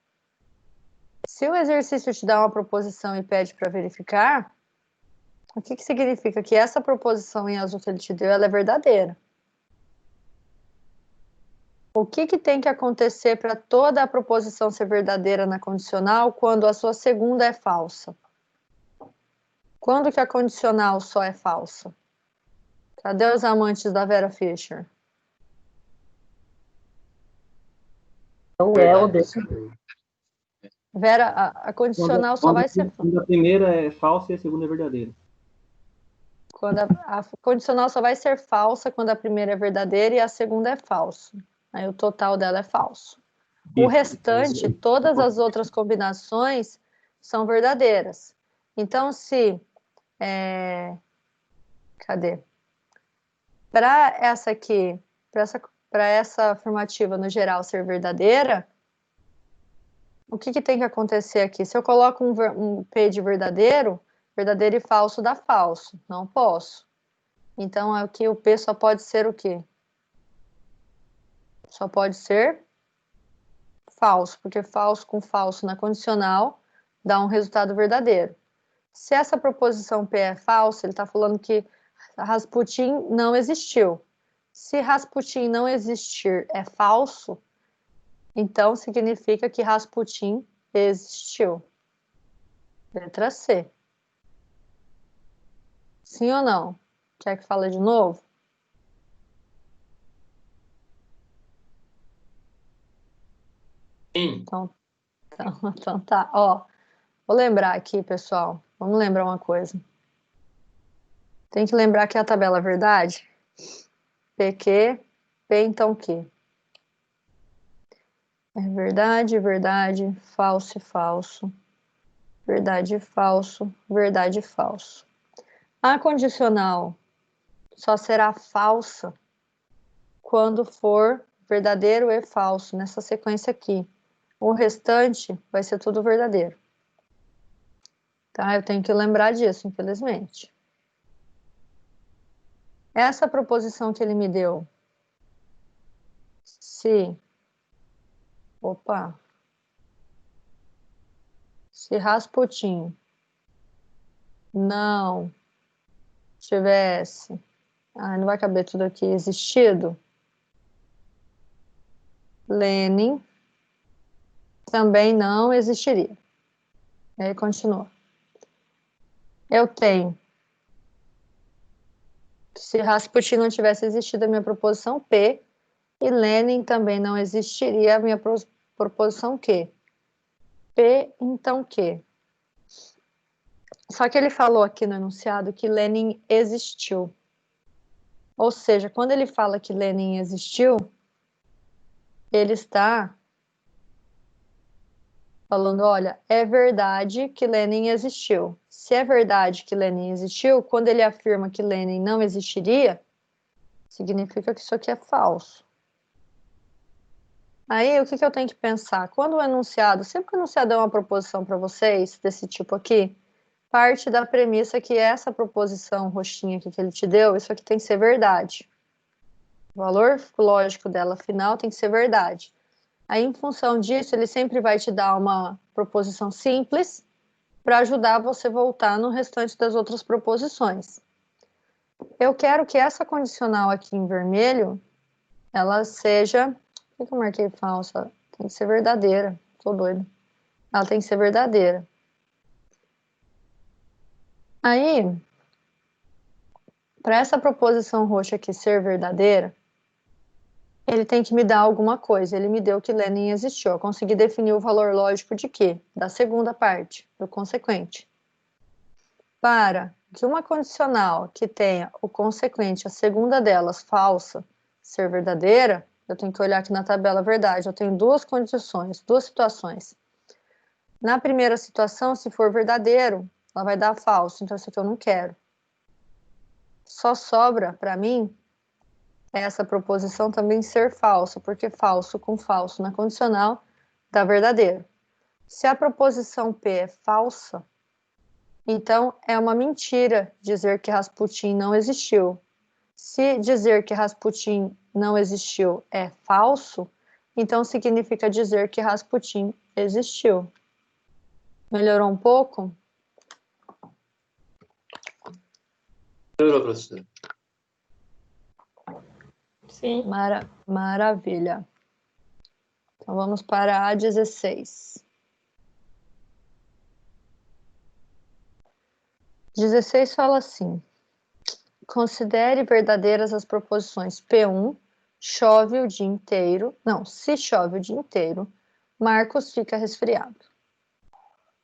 Se o exercício te dá uma proposição e pede para verificar, o que significa? Que essa proposição em azul que ele te deu, ela é verdadeira. O que tem que acontecer para toda a proposição ser verdadeira na condicional quando a sua segunda é falsa? Quando que a condicional só é falsa? Cadê os amantes da Vera Fischer? O Helder. Vera, a condicional só vai ser... Quando a primeira é falsa e a segunda é verdadeira. Quando a condicional só vai ser falsa quando a primeira é verdadeira e a segunda é falsa. Aí o total dela é falso. O restante, todas as outras combinações são verdadeiras. Então, se Cadê? Para essa aqui, para essa afirmativa no geral ser verdadeira, o que tem que acontecer aqui? Se eu coloco um P de verdadeiro, verdadeiro e falso dá falso. Não posso. Então, aqui o P só pode ser o quê? Só pode ser falso, porque falso com falso na condicional dá um resultado verdadeiro. Se essa proposição P é falsa, ele está falando que Rasputin não existiu. Se Rasputin não existir é falso, então significa que Rasputin existiu. Letra C. Sim ou não? Quer que fale de novo? Sim. Então tá. Ó, vou lembrar aqui, pessoal. Vamos lembrar uma coisa. Tem que lembrar que a tabela verdade, PQ, P então Q. É verdade, verdade, falso e falso. Verdade e falso, verdade e falso. A condicional só será falsa quando for verdadeiro e falso, nessa sequência aqui. O restante vai ser tudo verdadeiro. Tá? Eu tenho que lembrar disso, infelizmente. Essa proposição que ele me deu, se Rasputin não tivesse, não vai caber tudo aqui, existido, Lenin também não existiria. Aí continua. Eu tenho, se Rasputin não tivesse existido, a minha proposição P, e Lenin também não existiria, a minha proposição Q. P, então Q. Só que ele falou aqui no enunciado que Lenin existiu. Ou seja, quando ele fala que Lenin existiu, ele está falando, olha, é verdade que Lenin existiu. Se é verdade que Lenin existiu, quando ele afirma que Lenin não existiria, significa que isso aqui é falso. Aí, o que eu tenho que pensar? Quando o enunciado, sempre que o enunciado é uma proposição para vocês, desse tipo aqui, parte da premissa que essa proposição roxinha aqui que ele te deu, isso aqui tem que ser verdade. O valor lógico dela final tem que ser verdade. Aí, em função disso, ele sempre vai te dar uma proposição simples para ajudar você a voltar no restante das outras proposições. Eu quero que essa condicional aqui em vermelho, ela seja... Por que eu marquei falsa? Tem que ser verdadeira. Tô doida. Ela tem que ser verdadeira. Aí, para essa proposição roxa aqui ser verdadeira, ele tem que me dar alguma coisa. Ele me deu que Lenin existiu. Eu consegui definir o valor lógico de quê? Da segunda parte, do consequente. Para que uma condicional que tenha o consequente, a segunda delas, falsa, ser verdadeira, eu tenho que olhar aqui na tabela verdade. Eu tenho duas condições, duas situações. Na primeira situação, se for verdadeiro, ela vai dar falso. Então, isso aqui eu não quero. Só sobra para mim essa proposição também ser falsa, porque falso com falso na condicional dá verdadeiro. Se a proposição P é falsa, então é uma mentira dizer que Rasputin não existiu. Se dizer que Rasputin não existiu é falso, então significa dizer que Rasputin existiu. Melhorou um pouco? Melhorou, professor. Sim. Maravilha. Então vamos para a 16. 16 fala assim: considere verdadeiras as proposições P1, chove o dia inteiro. Não, se chove o dia inteiro, Marcos fica resfriado.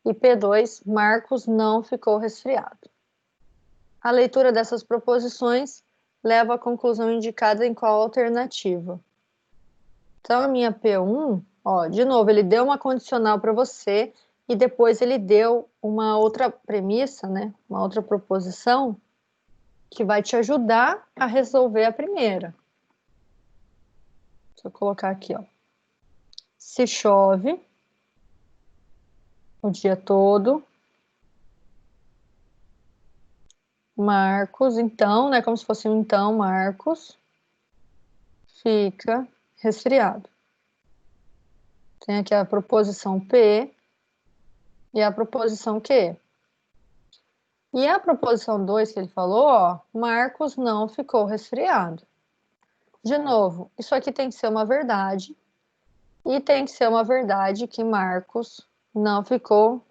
E P2, Marcos não ficou resfriado. A leitura dessas proposições leva à conclusão indicada em qual alternativa. Então, a minha P1, ó, de novo, ele deu uma condicional para você e depois ele deu uma outra premissa, né? Uma outra proposição que vai te ajudar a resolver a primeira. Deixa eu colocar aqui, ó. Se chove o dia todo, Marcos, então, né? Como se fosse um então, Marcos fica resfriado. Tem aqui a proposição P e a proposição Q. E a proposição 2 que ele falou, ó, Marcos não ficou resfriado. De novo, isso aqui tem que ser uma verdade. E tem que ser uma verdade que Marcos não ficou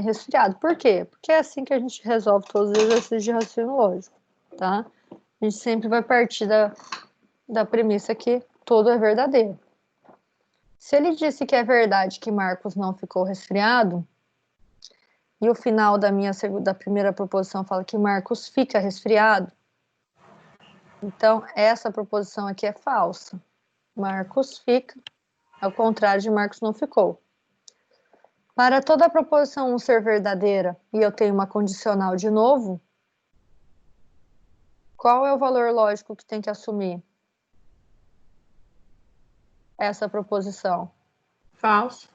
resfriado. Por quê? Porque é assim que a gente resolve todos os exercícios de raciocínio lógico, tá? A gente sempre vai partir da premissa que tudo é verdadeiro. Se ele disse que é verdade que Marcos não ficou resfriado, e o final da primeira proposição fala que Marcos fica resfriado, então essa proposição aqui é falsa. Marcos fica, ao contrário de Marcos não ficou. Para toda a proposição 1 ser verdadeira e eu tenho uma condicional de novo, qual é o valor lógico que tem que assumir essa proposição? Falso.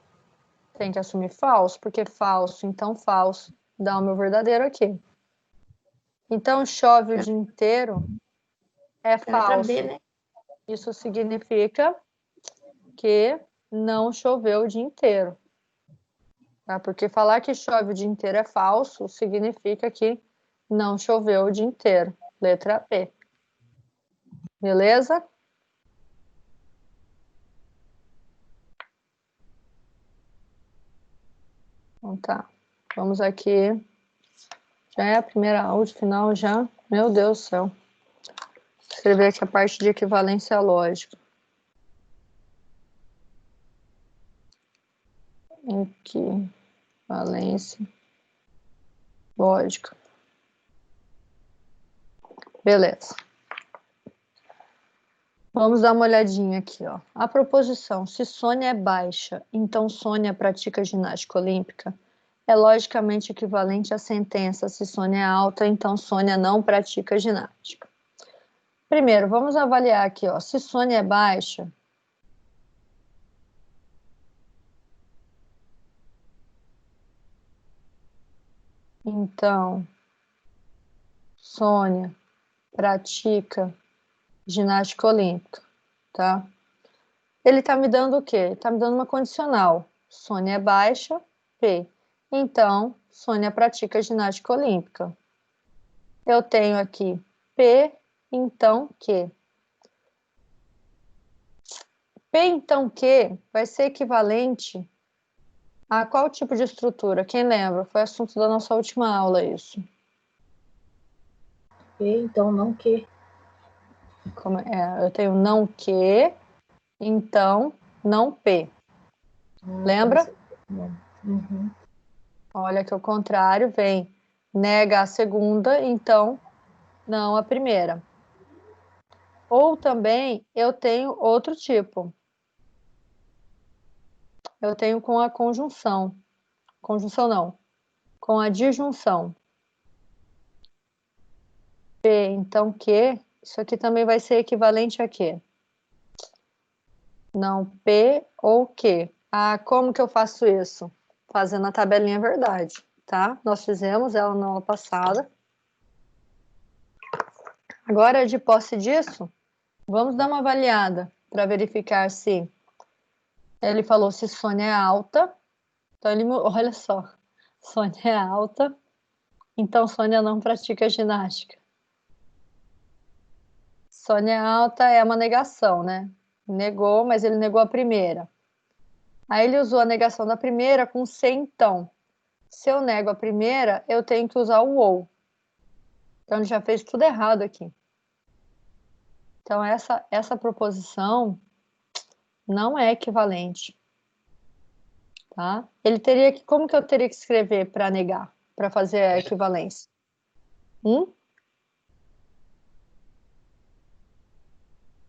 Tem que assumir falso, porque falso, então falso, dá o meu verdadeiro aqui. Então, chove o dia inteiro é falso. B, né? Isso significa que não choveu o dia inteiro. Tá? Porque falar que chove o dia inteiro é falso significa que não choveu o dia inteiro. Letra B. Beleza? Então tá. Vamos aqui. Já é a primeira aula de final já. Meu Deus do céu. Vou escrever aqui a parte de equivalência lógica. Equivalência lógica. Beleza. Vamos dar uma olhadinha aqui, ó. A proposição, se Sônia é baixa, então Sônia pratica ginástica olímpica, é logicamente equivalente à sentença, se Sônia é alta, então Sônia não pratica ginástica. Primeiro, vamos avaliar aqui, ó. Se Sônia é baixa, então Sônia pratica ginástica olímpica, tá? Ele tá me dando o quê? Ele tá me dando uma condicional. Sônia é baixa, P. Então, Sônia pratica ginástica olímpica. Eu tenho aqui P, então Q. P, então Q vai ser equivalente a qual tipo de estrutura? Quem lembra? Foi assunto da nossa última aula isso. P, então não Q. Eu tenho não Q, então não P. Lembra? Uhum. Olha que o contrário vem, nega a segunda, então não a primeira. Ou também eu tenho outro tipo. Eu tenho com a conjunção. Conjunção não. Com a disjunção. P, então Q, isso aqui também vai ser equivalente a quê? Não, P ou Q. Ah, como que eu faço isso? Fazendo a tabelinha verdade, tá? Nós fizemos ela na aula passada. Agora, de posse disso, vamos dar uma avaliada para verificar se ele falou se Sônia é alta. Então, olha só, Sônia é alta, então Sônia não pratica ginástica. Sônia é alta é uma negação, né? Negou, mas ele negou a primeira. Aí ele usou a negação da primeira com se então. Se eu nego a primeira, eu tenho que usar o ou. Então, ele já fez tudo errado aqui. Então, essa proposição não é equivalente. Tá? Ele teria que... Como que eu teria que escrever para negar? Para fazer a equivalência?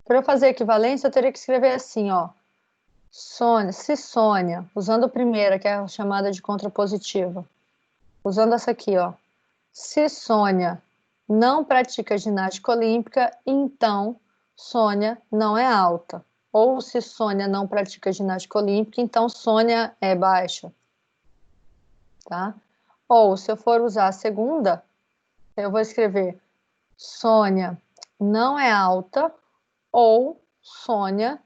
Para eu fazer a equivalência, eu teria que escrever assim, ó. Sônia, se Sônia, usando a primeira, que é a chamada de contrapositiva. Usando essa aqui, ó. Se Sônia não pratica ginástica olímpica, então Sônia não é alta. Ou se Sônia não pratica ginástica olímpica, então Sônia é baixa. Tá? Ou se eu for usar a segunda, eu vou escrever Sônia não é alta ou Sônia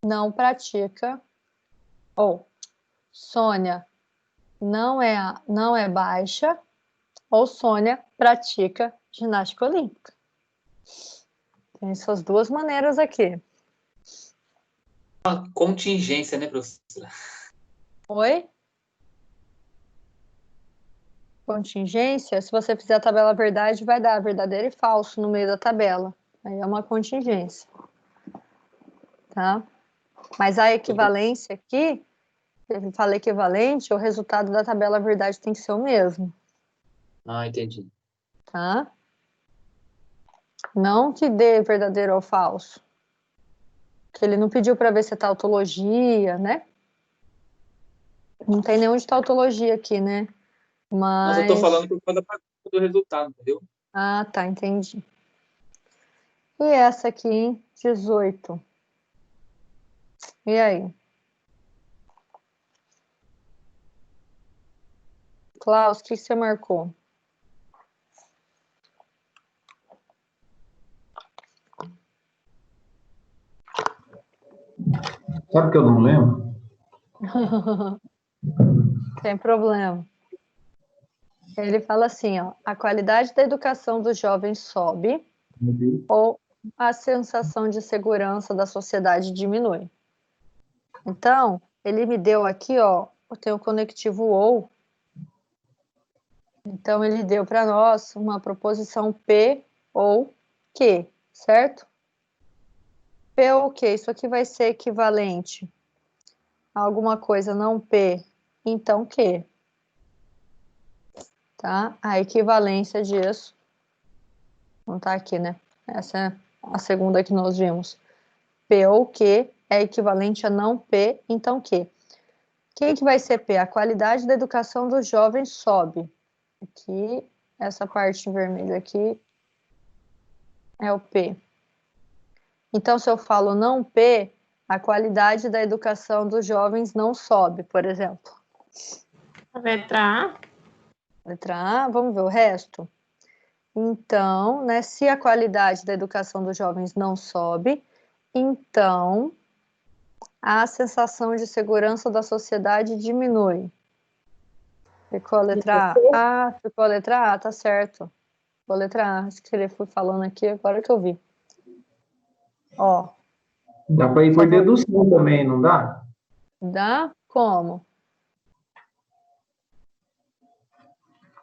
não pratica, ou Sônia não é baixa ou Sônia pratica ginástica olímpica. Tem essas duas maneiras aqui. Uma contingência, né, professora? Oi? Contingência, se você fizer a tabela verdade, vai dar verdadeiro e falso no meio da tabela. Aí é uma contingência. Tá? Mas a equivalência aqui, se eu falo equivalente, o resultado da tabela verdade tem que ser o mesmo. Ah, entendi. Tá? Não que dê verdadeiro ou falso. Que ele não pediu para ver se é tautologia, né? Não tem nenhum de tautologia aqui, né? Mas eu tô falando por conta do resultado, entendeu? Ah, tá, entendi. E essa aqui, hein? 18. E aí? Klaus, o que você marcou? Sabe que eu não lembro? Sem problema. Ele fala assim, ó, a qualidade da educação dos jovens sobe ou a sensação de segurança da sociedade diminui. Então, ele me deu aqui, ó, tem o conectivo ou. Então, ele deu para nós uma proposição P ou Q, certo? P ou Q, isso aqui vai ser equivalente a alguma coisa não P, então Q. Tá? A equivalência disso, não tá aqui, né? Essa é a segunda que nós vimos. P ou Q é equivalente a não P, então Q. Quem que vai ser P? A qualidade da educação dos jovens sobe. Aqui, essa parte vermelha aqui é o P. Então, se eu falo não P, a qualidade da educação dos jovens não sobe, por exemplo. A letra A. Letra A, vamos ver o resto? Então, né, se a qualidade da educação dos jovens não sobe, então a sensação de segurança da sociedade diminui. Ficou a letra A? Ah, ficou a letra A, tá certo. Ficou a letra A. Acho que ele foi falando aqui, agora que eu vi. Ó. Dá para ir por dedução também, não dá? Dá? Como?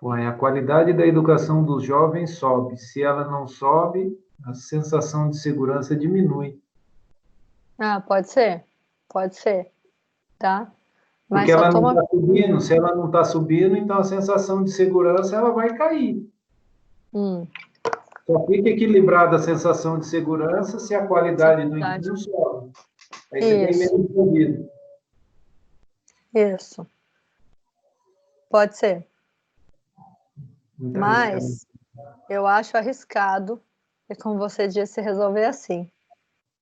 Ué, a qualidade da educação dos jovens sobe. Se ela não sobe, a sensação de segurança diminui. Ah, pode ser. Pode ser. Tá? Mas Porque só ela não toma. está subindo. Se ela não está subindo, então a sensação de segurança ela vai cair. Só fica equilibrada a sensação de segurança se a qualidade do ensino sobe. Aí você tem menos ouvido. Isso. Pode ser. Muito Mas eu acho arriscado, e como você disse, resolver assim.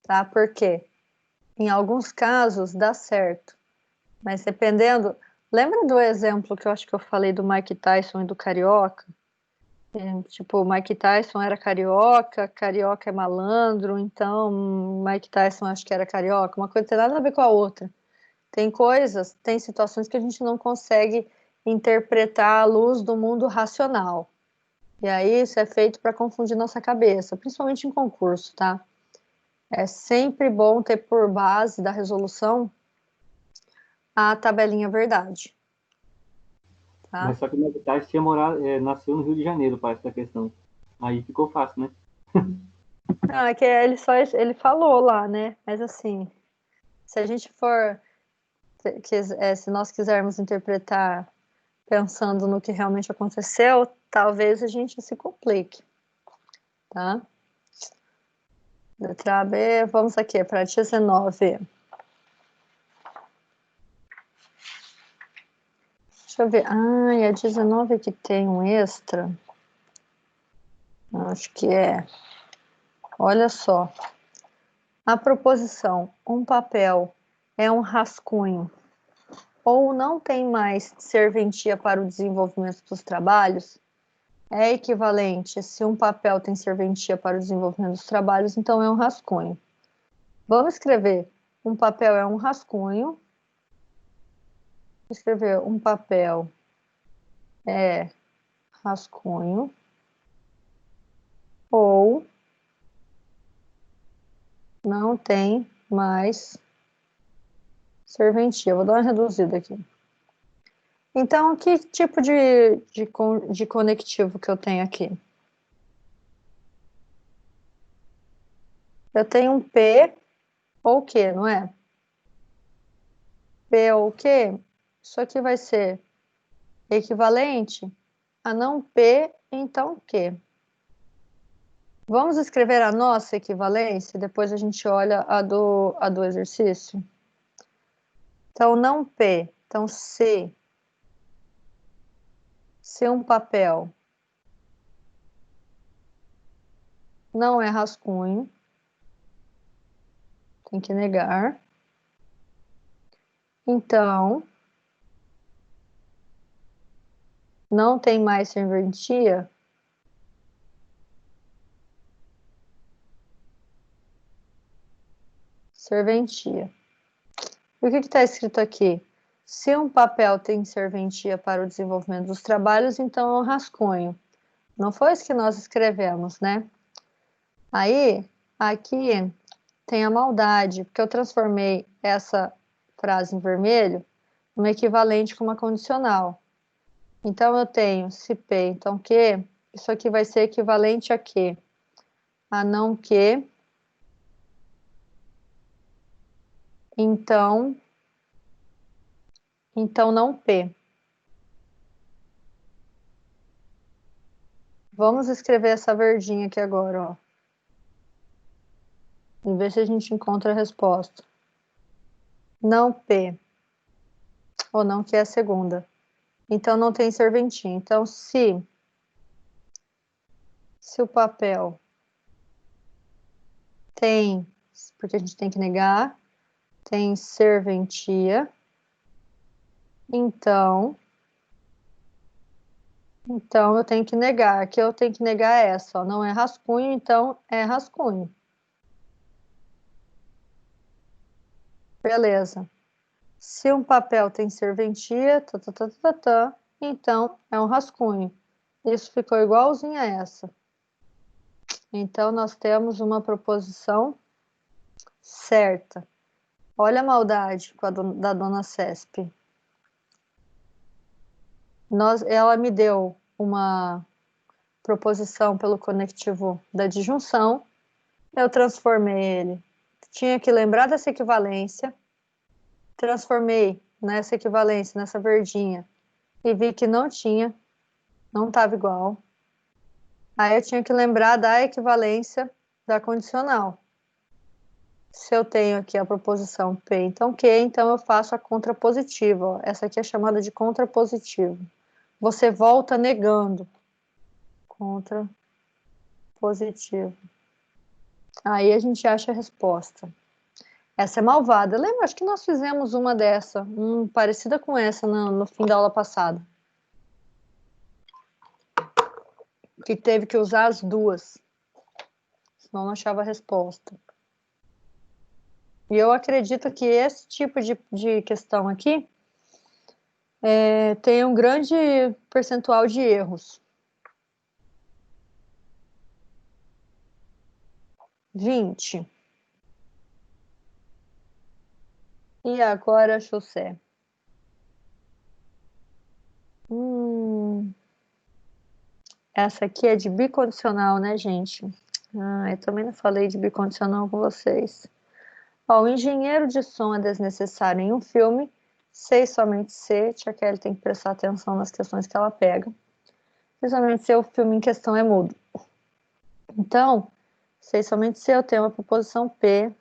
Tá? Por quê? Em alguns casos dá certo. Mas dependendo. Lembra do exemplo que eu acho que eu falei do Mike Tyson e do Carioca? Tipo, o Mike Tyson era carioca, carioca é malandro, então Mike Tyson acho que era carioca. Uma coisa não tem nada a ver com a outra. Tem coisas, tem situações que a gente não consegue interpretar à luz do mundo racional. E aí isso é feito para confundir nossa cabeça, principalmente em concurso, tá? É sempre bom ter por base da resolução a tabelinha verdade. Tá? Mas só que o Mike Tyson tinha nasceu no Rio de Janeiro, para essa questão. Aí ficou fácil, né? Não, é que ele falou lá, né? Mas assim, se a gente for, se nós quisermos interpretar pensando no que realmente aconteceu, talvez a gente se complique, tá? Letra B, vamos aqui para 19. Deixa eu ver. Ah, é 19 que tem um extra. Acho que é. Olha só. A proposição um papel é um rascunho ou não tem mais serventia para o desenvolvimento dos trabalhos é equivalente se um papel tem serventia para o desenvolvimento dos trabalhos, então é um rascunho. Vamos escrever um papel é um rascunho. Vou escrever um papel é rascunho ou não tem mais serventia. Vou dar uma reduzida aqui. Então, que tipo de conectivo que eu tenho aqui? Eu tenho um P ou Q, não é? P ou Q, isso aqui vai ser equivalente a não P, então Q. Vamos escrever a nossa equivalência, depois a gente olha a do exercício. Então, não P, então C. Se um papel não é rascunho, tem que negar. Então, não tem mais serventia. Serventia. E o que está escrito aqui? Se um papel tem serventia para o desenvolvimento dos trabalhos, então é um rascunho. Não foi isso que nós escrevemos, né? Aí, aqui tem a maldade, porque eu transformei essa frase em vermelho numa equivalente com uma condicional. Então, eu tenho se P, então Q, isso aqui vai ser equivalente a quê? A não Q, então não P. Vamos escrever essa verdinha aqui agora, ó. E ver se a gente encontra a resposta. Não P. Ou não que é a segunda. Então, não tem serventia. Então, se o papel tem, porque a gente tem que negar, tem serventia, então eu tenho que negar. Aqui eu tenho que negar essa, ó. Não é rascunho, então é rascunho. Beleza. Se um papel tem serventia, então é um rascunho. Isso ficou igualzinho a essa. Então, nós temos uma proposição certa. Olha a maldade da dona Cesp. Ela me deu uma proposição pelo conectivo da disjunção. Eu transformei ele. Tinha que lembrar dessa equivalência. Transformei nessa equivalência, nessa verdinha. E vi que não tinha. Não estava igual. Aí eu tinha que lembrar da equivalência da condicional. Se eu tenho aqui a proposição P, então Q, então eu faço a contrapositiva. Ó. Essa aqui é chamada de contrapositiva. Você volta negando. Contrapositivo. Aí a gente acha a resposta. Essa é malvada. Lembra? Acho que nós fizemos uma dessa, parecida com essa no fim da aula passada. Que teve que usar as duas. Senão não achava a resposta. E eu acredito que esse tipo de questão aqui tem um grande percentual de erros. 20. E agora, José. Essa aqui é de bicondicional, né, gente? Eu também não falei de bicondicional com vocês. Ó, o engenheiro de som é desnecessário em um filme. Sei somente se. Tia Kelly tem que prestar atenção nas questões que ela pega. Principalmente se o filme em questão é mudo. Então, sei somente se eu tenho uma proposição P.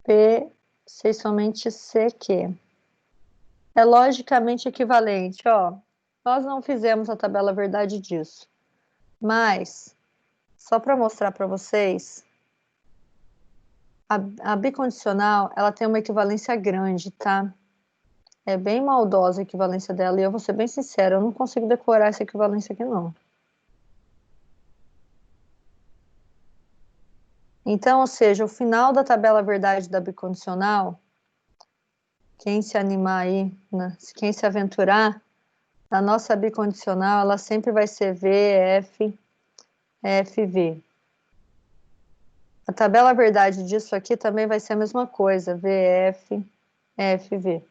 P, sei somente se que. É logicamente equivalente, ó. Nós não fizemos a tabela verdade disso, mas só para mostrar para vocês, a bicondicional, ela tem uma equivalência grande, tá? É bem maldosa a equivalência dela, e eu vou ser bem sincera, eu não consigo decorar essa equivalência aqui, não. Então, ou seja, o final da tabela verdade da bicondicional, quem se animar aí, né? Quem se aventurar, a nossa bicondicional, ela sempre vai ser VF, FV. A tabela verdade disso aqui também vai ser a mesma coisa, VF, FV.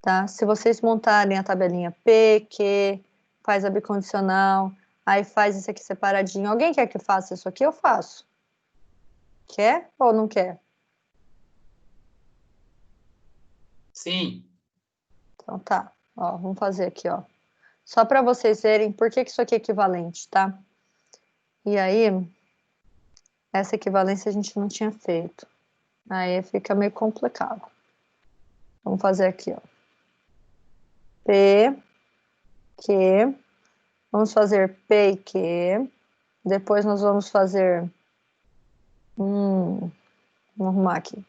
Tá? Se vocês montarem a tabelinha P, Q, faz a bicondicional, aí faz isso aqui separadinho. Alguém quer que eu faça isso aqui? Eu faço. Quer ou não quer? Sim. Então tá. Ó, vamos fazer aqui, ó. Só para vocês verem por que isso aqui é equivalente, tá? E aí, essa equivalência a gente não tinha feito. Aí fica meio complicado. Vamos fazer aqui, ó. P, Q. Vamos fazer P e Q. Depois nós vamos fazer... vamos arrumar aqui.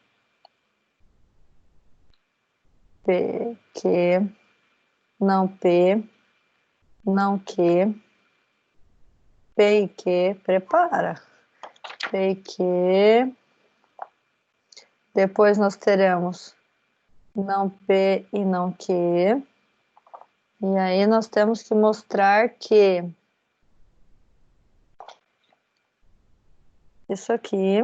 P, Q. Não P. Não Q. P e Q. Prepara. P e Q. Depois nós teremos não P e não Q. E aí nós temos que mostrar que isso aqui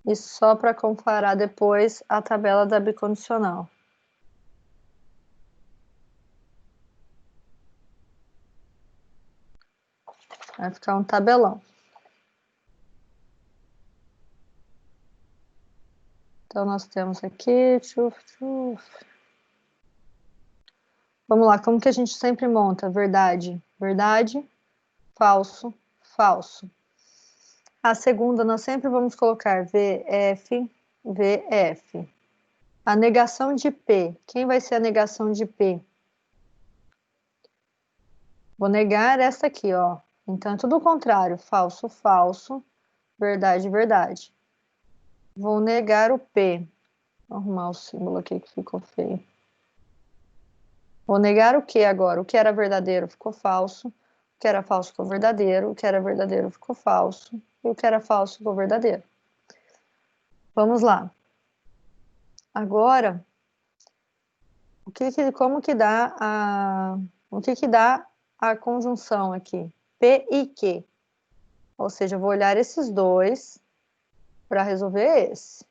e só para comparar depois a tabela da bicondicional. Vai ficar um tabelão. Então, nós temos aqui... Vamos lá, como que a gente sempre monta? Verdade, verdade, falso, falso. A segunda, nós sempre vamos colocar VF, VF. A negação de P. Quem vai ser a negação de P? Vou negar essa aqui, ó. Então, é tudo o contrário. Falso, falso. Verdade, verdade. Vou negar o P. Vou arrumar o símbolo aqui que ficou feio. Vou negar o que agora? O que era verdadeiro ficou falso. O que era falso ficou verdadeiro. O que era verdadeiro ficou falso. E o que era falso ficou verdadeiro. Vamos lá. Agora, como que dá o que dá a conjunção aqui? P e Q. Ou seja, eu vou olhar esses dois para resolver esse.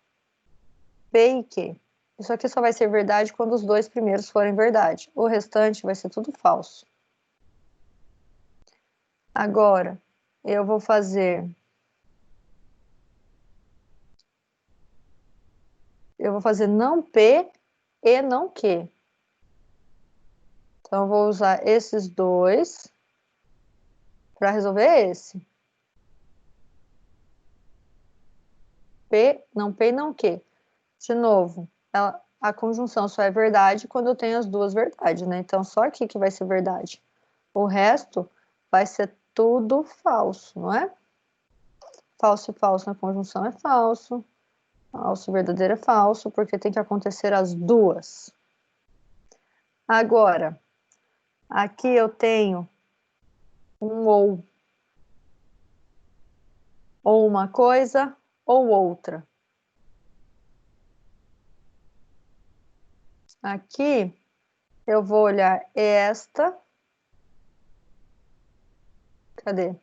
P e Q. Isso aqui só vai ser verdade quando os dois primeiros forem verdade. O restante vai ser tudo falso. Agora, eu vou fazer... não P e não Q. Então, eu vou usar esses dois para resolver esse. P e não Q. De novo, a conjunção só é verdade quando eu tenho as duas verdades, né? Então, só aqui que vai ser verdade. O resto vai ser tudo falso, não é? Falso e falso na conjunção é falso. Falso e verdadeiro é falso, porque tem que acontecer as duas. Agora, aqui eu tenho um ou. Ou uma coisa ou outra. Aqui eu vou olhar esta. Cadê?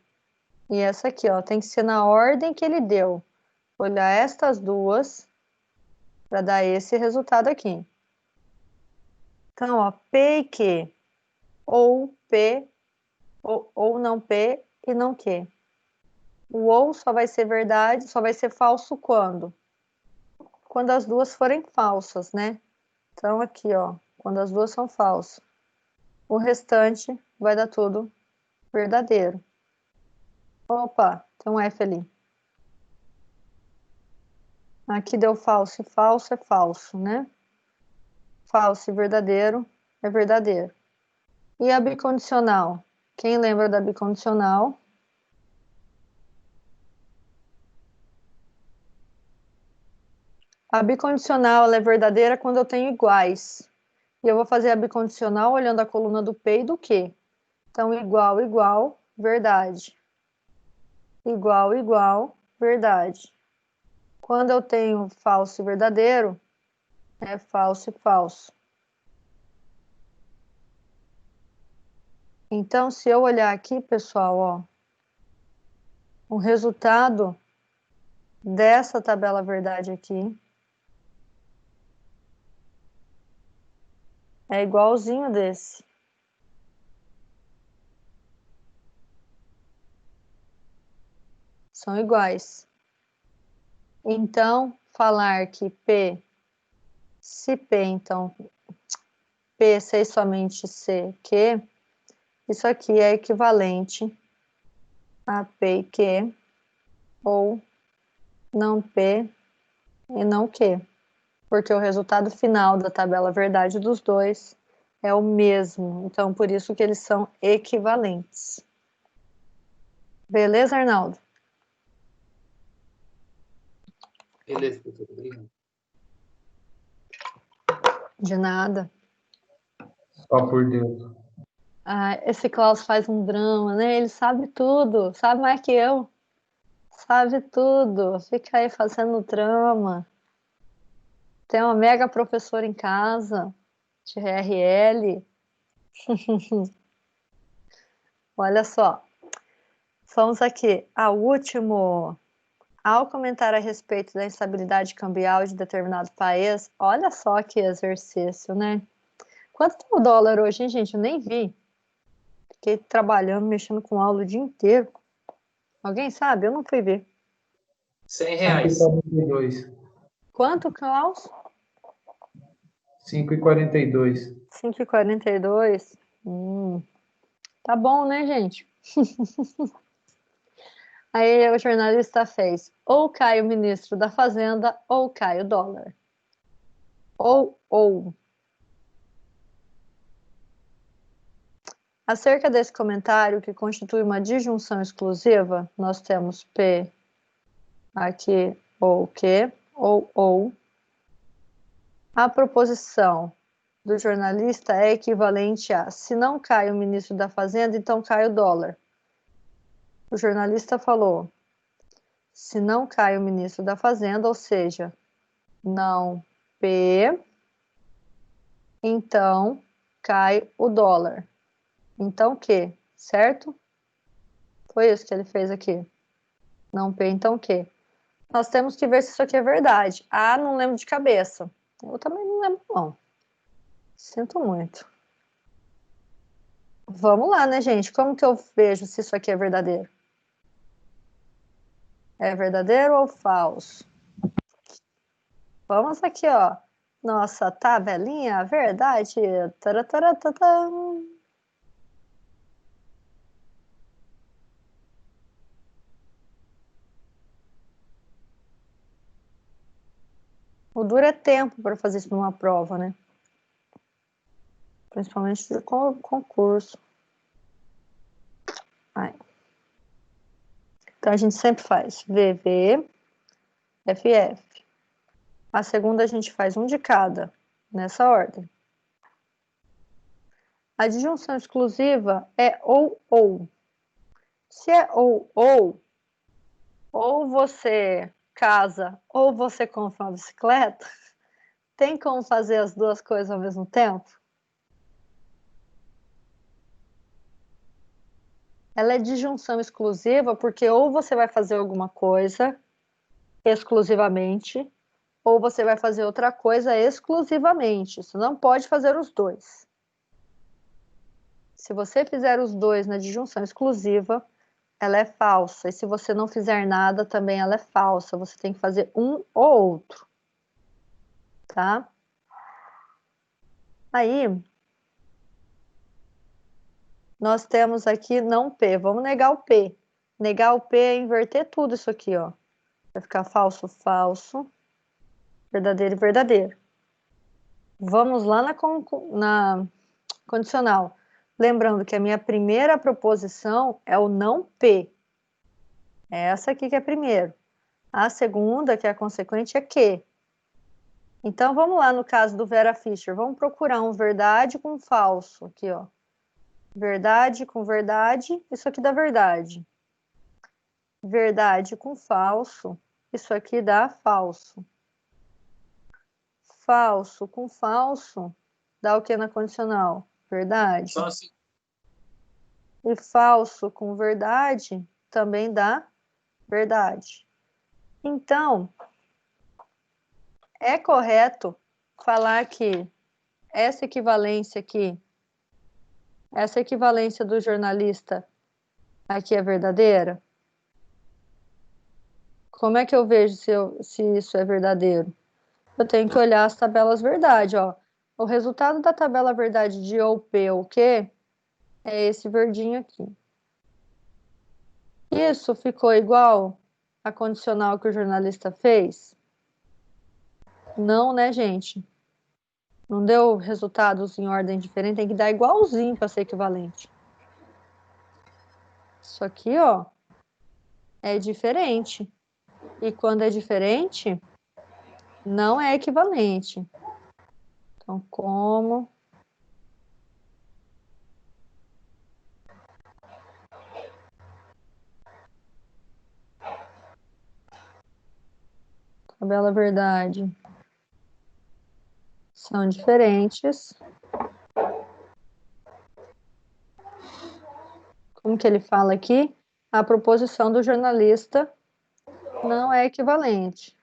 E essa aqui, ó, tem que ser na ordem que ele deu. Olhar estas duas para dar esse resultado aqui. Então, ó, P e Q. Ou P, ou não P e não Q. O ou só vai ser verdade, só vai ser falso quando? Quando as duas forem falsas, né? Então, aqui, ó, quando as duas são falsas. O restante vai dar tudo verdadeiro. Opa, tem um F ali. Aqui deu falso, e falso é falso, né? Falso e verdadeiro é verdadeiro. E a bicondicional? Quem lembra da bicondicional? A bicondicional ela é verdadeira quando eu tenho iguais. E eu vou fazer a bicondicional olhando a coluna do P e do Q. Então, igual, igual, verdade. Igual, igual, verdade. Quando eu tenho falso e verdadeiro, é falso e falso. Então, se eu olhar aqui, pessoal, ó, o resultado dessa tabela verdade aqui é igualzinho desse. São iguais. Então, falar que P, se P, então, P, C somente C, Q, isso aqui é equivalente a P e Q, ou não P e não Q, porque o resultado final da tabela verdade dos dois é o mesmo. Então, por isso que eles são equivalentes. Beleza, Arnaldo? Beleza, professor. Obrigado. De nada. Só por Deus. Ah, esse Klaus faz um drama, né? Ele sabe tudo, sabe mais que eu. Sabe tudo. Fica aí fazendo drama. Tem uma mega professora em casa de RL. Olha só. Vamos aqui ao último. Ao comentar a respeito da instabilidade cambial de determinado país, olha só que exercício, né? Quanto tá o dólar hoje, hein, gente? Eu nem vi. Fiquei trabalhando, mexendo com aula o dia inteiro. Alguém sabe? Eu não fui ver. R$100. 5,42. Quanto, Klaus? 5,42. 5,42. Tá bom, né, gente? Aí o jornalista fez: ou cai o ministro da Fazenda, ou cai o dólar. Ou. Acerca desse comentário, que constitui uma disjunção exclusiva, nós temos P aqui, ou que, ou. A proposição do jornalista é equivalente a: se não cai o ministro da Fazenda, então cai o dólar. O jornalista falou: se não cai o ministro da Fazenda, ou seja, não P, então cai o dólar. Então que, certo? Foi isso que ele fez aqui. Não P, então que. Nós temos que ver se isso aqui é verdade. Ah, não lembro de cabeça. Eu também não lembro, não. Sinto muito. Vamos lá, né, gente? Como que eu vejo se isso aqui é verdadeiro? É verdadeiro ou falso? Vamos aqui, ó. Nossa tabelinha, verdade. Tarataratata. O duro é tempo para fazer isso numa prova, né? Principalmente de concurso. Aí. Então a gente sempre faz VV, FF. A segunda a gente faz um de cada, nessa ordem. A disjunção exclusiva é ou. Se é ou você casa ou você compra uma bicicleta, tem como fazer as duas coisas ao mesmo tempo? Ela é disjunção exclusiva porque ou você vai fazer alguma coisa exclusivamente, ou você vai fazer outra coisa exclusivamente. Você não pode fazer os dois. Se você fizer os dois na disjunção exclusiva, ela é falsa. E se você não fizer nada, também ela é falsa. Você tem que fazer um ou outro. Tá? Aí, nós temos aqui não P. Vamos negar o P. Negar o P é inverter tudo isso aqui, ó. Vai ficar falso, falso, verdadeiro e verdadeiro. Vamos lá na condicional. Lembrando que a minha primeira proposição é o não P. É essa aqui que é primeiro. A segunda, que é a consequente, é que. Então, vamos lá no caso do Vera Fischer. Vamos procurar um verdade com falso. Aqui, ó. Verdade com verdade. Isso aqui dá verdade. Verdade com falso. Isso aqui dá falso. Falso com falso dá o que na condicional? Verdade. Só assim. E falso com verdade também dá verdade. Então, é correto falar que essa equivalência aqui, essa equivalência do jornalista aqui é verdadeira? Como é que eu vejo se isso é verdadeiro? Eu tenho que olhar as tabelas verdade, ó. O resultado da tabela verdade de ou P ou Q é esse verdinho aqui. Isso ficou igual a condicional que o jornalista fez? Não, né, gente? Não deu resultados em ordem diferente, tem que dar igualzinho para ser equivalente. Isso aqui, ó, é diferente. E quando é diferente, não é equivalente. Então, como... Tabela verdade. São diferentes. Como que ele fala aqui? A proposição do jornalista não é equivalente.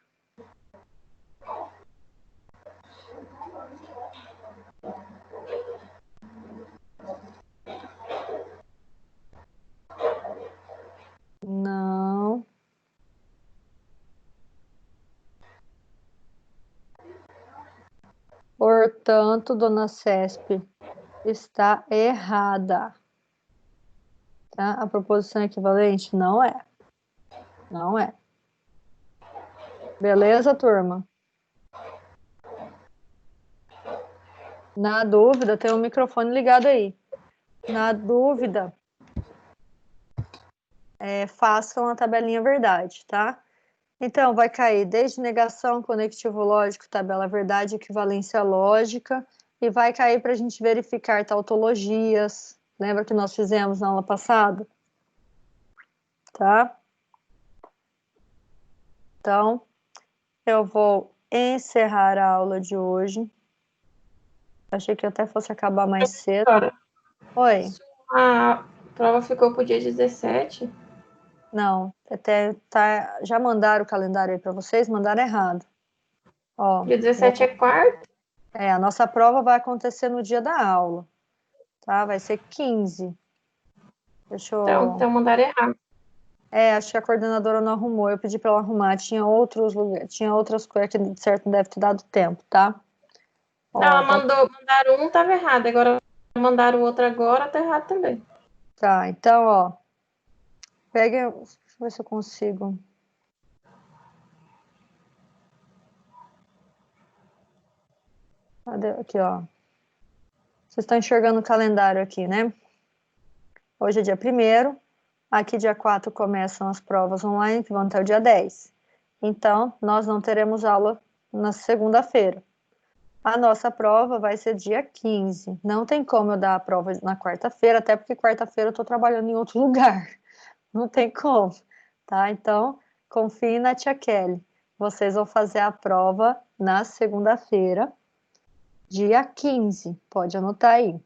Não. Portanto, dona Cesp está errada. Tá? A proposição equivalente não é. Não é. Beleza, turma? Na dúvida, tem um microfone ligado aí. Na dúvida, façam a tabelinha verdade, tá? Então, vai cair desde negação, conectivo lógico, tabela verdade, equivalência lógica, e vai cair para a gente verificar tautologias. Lembra que nós fizemos na aula passada? Tá? Então, eu vou encerrar a aula de hoje. Achei que até fosse acabar mais cedo. Oi. A prova ficou pro dia 17? Não, já mandaram o calendário aí para vocês, mandaram errado. Ó, Dia 17 é quarta? a nossa prova vai acontecer no dia da aula, tá? Vai ser 15. Deixa eu... Então mandaram errado. Acho que a coordenadora não arrumou, eu pedi para ela arrumar, tinha outros lugares, tinha outras coisas que de certo deve ter dado tempo, tá? Não, ela mandaram um, tava errado, agora mandaram o outro agora, tá errado também. Tá, então, ó, deixa eu ver se eu consigo. Aqui, ó. Vocês estão enxergando o calendário aqui, né? Hoje é dia 1º, aqui dia 4 começam as provas online, que vão até o dia 10. Então, nós não teremos aula na segunda-feira. A nossa prova vai ser dia 15. Não tem como eu dar a prova na quarta-feira, até porque quarta-feira eu estou trabalhando em outro lugar. Não tem como, tá? Então, confie na tia Kelly. Vocês vão fazer a prova na segunda-feira, dia 15. Pode anotar aí,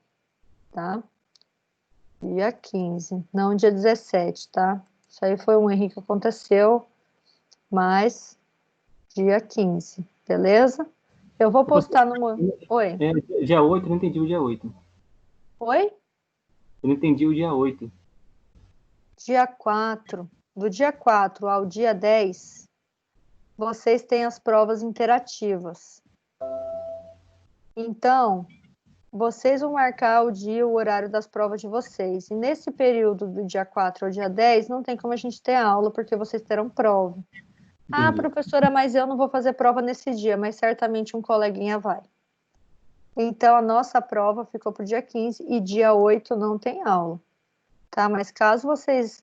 tá? Dia 15, não dia 17, tá? Isso aí foi um erro que aconteceu, mas dia 15, beleza? Eu vou postar no... Oi? Dia 8, eu não entendi o dia 8. Oi? Eu não entendi o dia 8. Dia 4. Do dia 4 ao dia 10, vocês têm as provas interativas. Então, vocês vão marcar o dia, o horário das provas de vocês. E nesse período do dia 4 ao dia 10, não tem como a gente ter aula, porque vocês terão prova. Ah, Entendi. professora, mas eu não vou fazer prova nesse dia, mas certamente um coleguinha vai. Então, a nossa prova ficou para o dia 15 e dia 8 não tem aula, tá? Mas caso vocês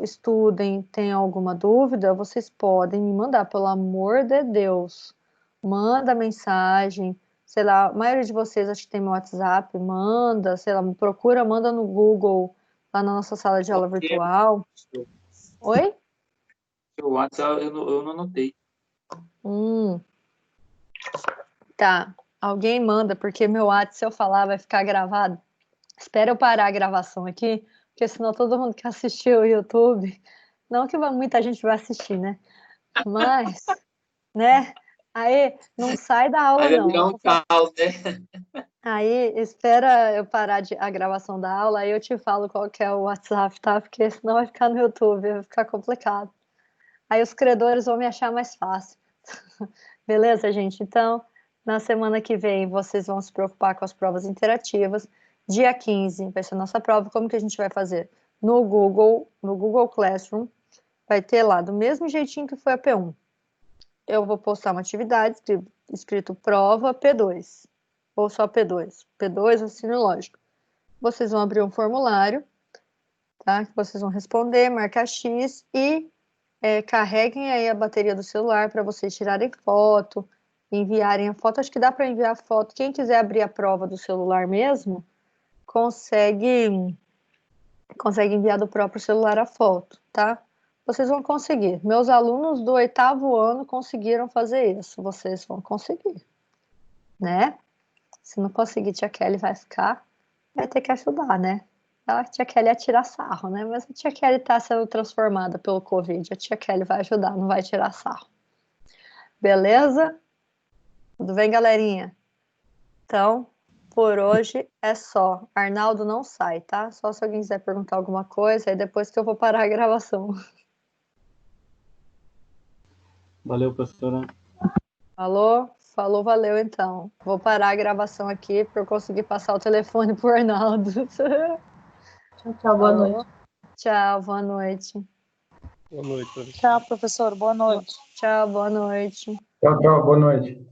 estudem, tenham alguma dúvida, vocês podem me mandar, pelo amor de Deus. Manda mensagem, sei lá, a maioria de vocês acho que tem meu WhatsApp, manda, sei lá, procura, manda no Google, lá na nossa sala de aula virtual. Oi? O WhatsApp eu não anotei. Tá, alguém manda, porque meu WhatsApp, se eu falar, vai ficar gravado. Espera eu parar a gravação aqui, porque senão todo mundo que assistiu o YouTube, não que muita gente vai assistir, né? Mas, né? Aí, não sai da aula, Aí vai não. virar um caos, né? Aí, espera eu parar a gravação da aula, aí eu te falo qual que é o WhatsApp, tá? Porque senão vai ficar no YouTube, vai ficar complicado. Aí os credores vão me achar mais fácil. Beleza, gente? Então, na semana que vem, vocês vão se preocupar com as provas interativas. Dia 15 vai ser a nossa prova. Como que a gente vai fazer? No Google Classroom, vai ter lá, do mesmo jeitinho que foi a P1. Eu vou postar uma atividade escrito prova P2, ou só P2. P2, ensino lógico. Vocês vão abrir um formulário, tá? Que vocês vão responder, marcar X e carreguem aí a bateria do celular para vocês tirarem foto, enviarem a foto. Acho que dá para enviar foto. Quem quiser abrir a prova do celular mesmo, consegue enviar do próprio celular a foto, tá? Vocês vão conseguir. Meus alunos do 8º ano conseguiram fazer isso. Vocês vão conseguir, né? Se não conseguir, tia Kelly vai ter que ajudar, né? A tia Kelly ia tirar sarro, né? Mas a tia Kelly está sendo transformada pelo Covid. A tia Kelly vai ajudar, não vai tirar sarro. Beleza? Tudo bem, galerinha? Então, por hoje é só. Arnaldo não sai, tá? Só se alguém quiser perguntar alguma coisa, aí depois que eu vou parar a gravação. Valeu, professora. Falou, valeu então. Vou parar a gravação aqui para eu conseguir passar o telefone pro Arnaldo. Tchau, boa noite. Tchau, boa noite. Boa noite, professor. Tchau, professor. Boa noite. Tchau, boa noite. Tchau, boa noite.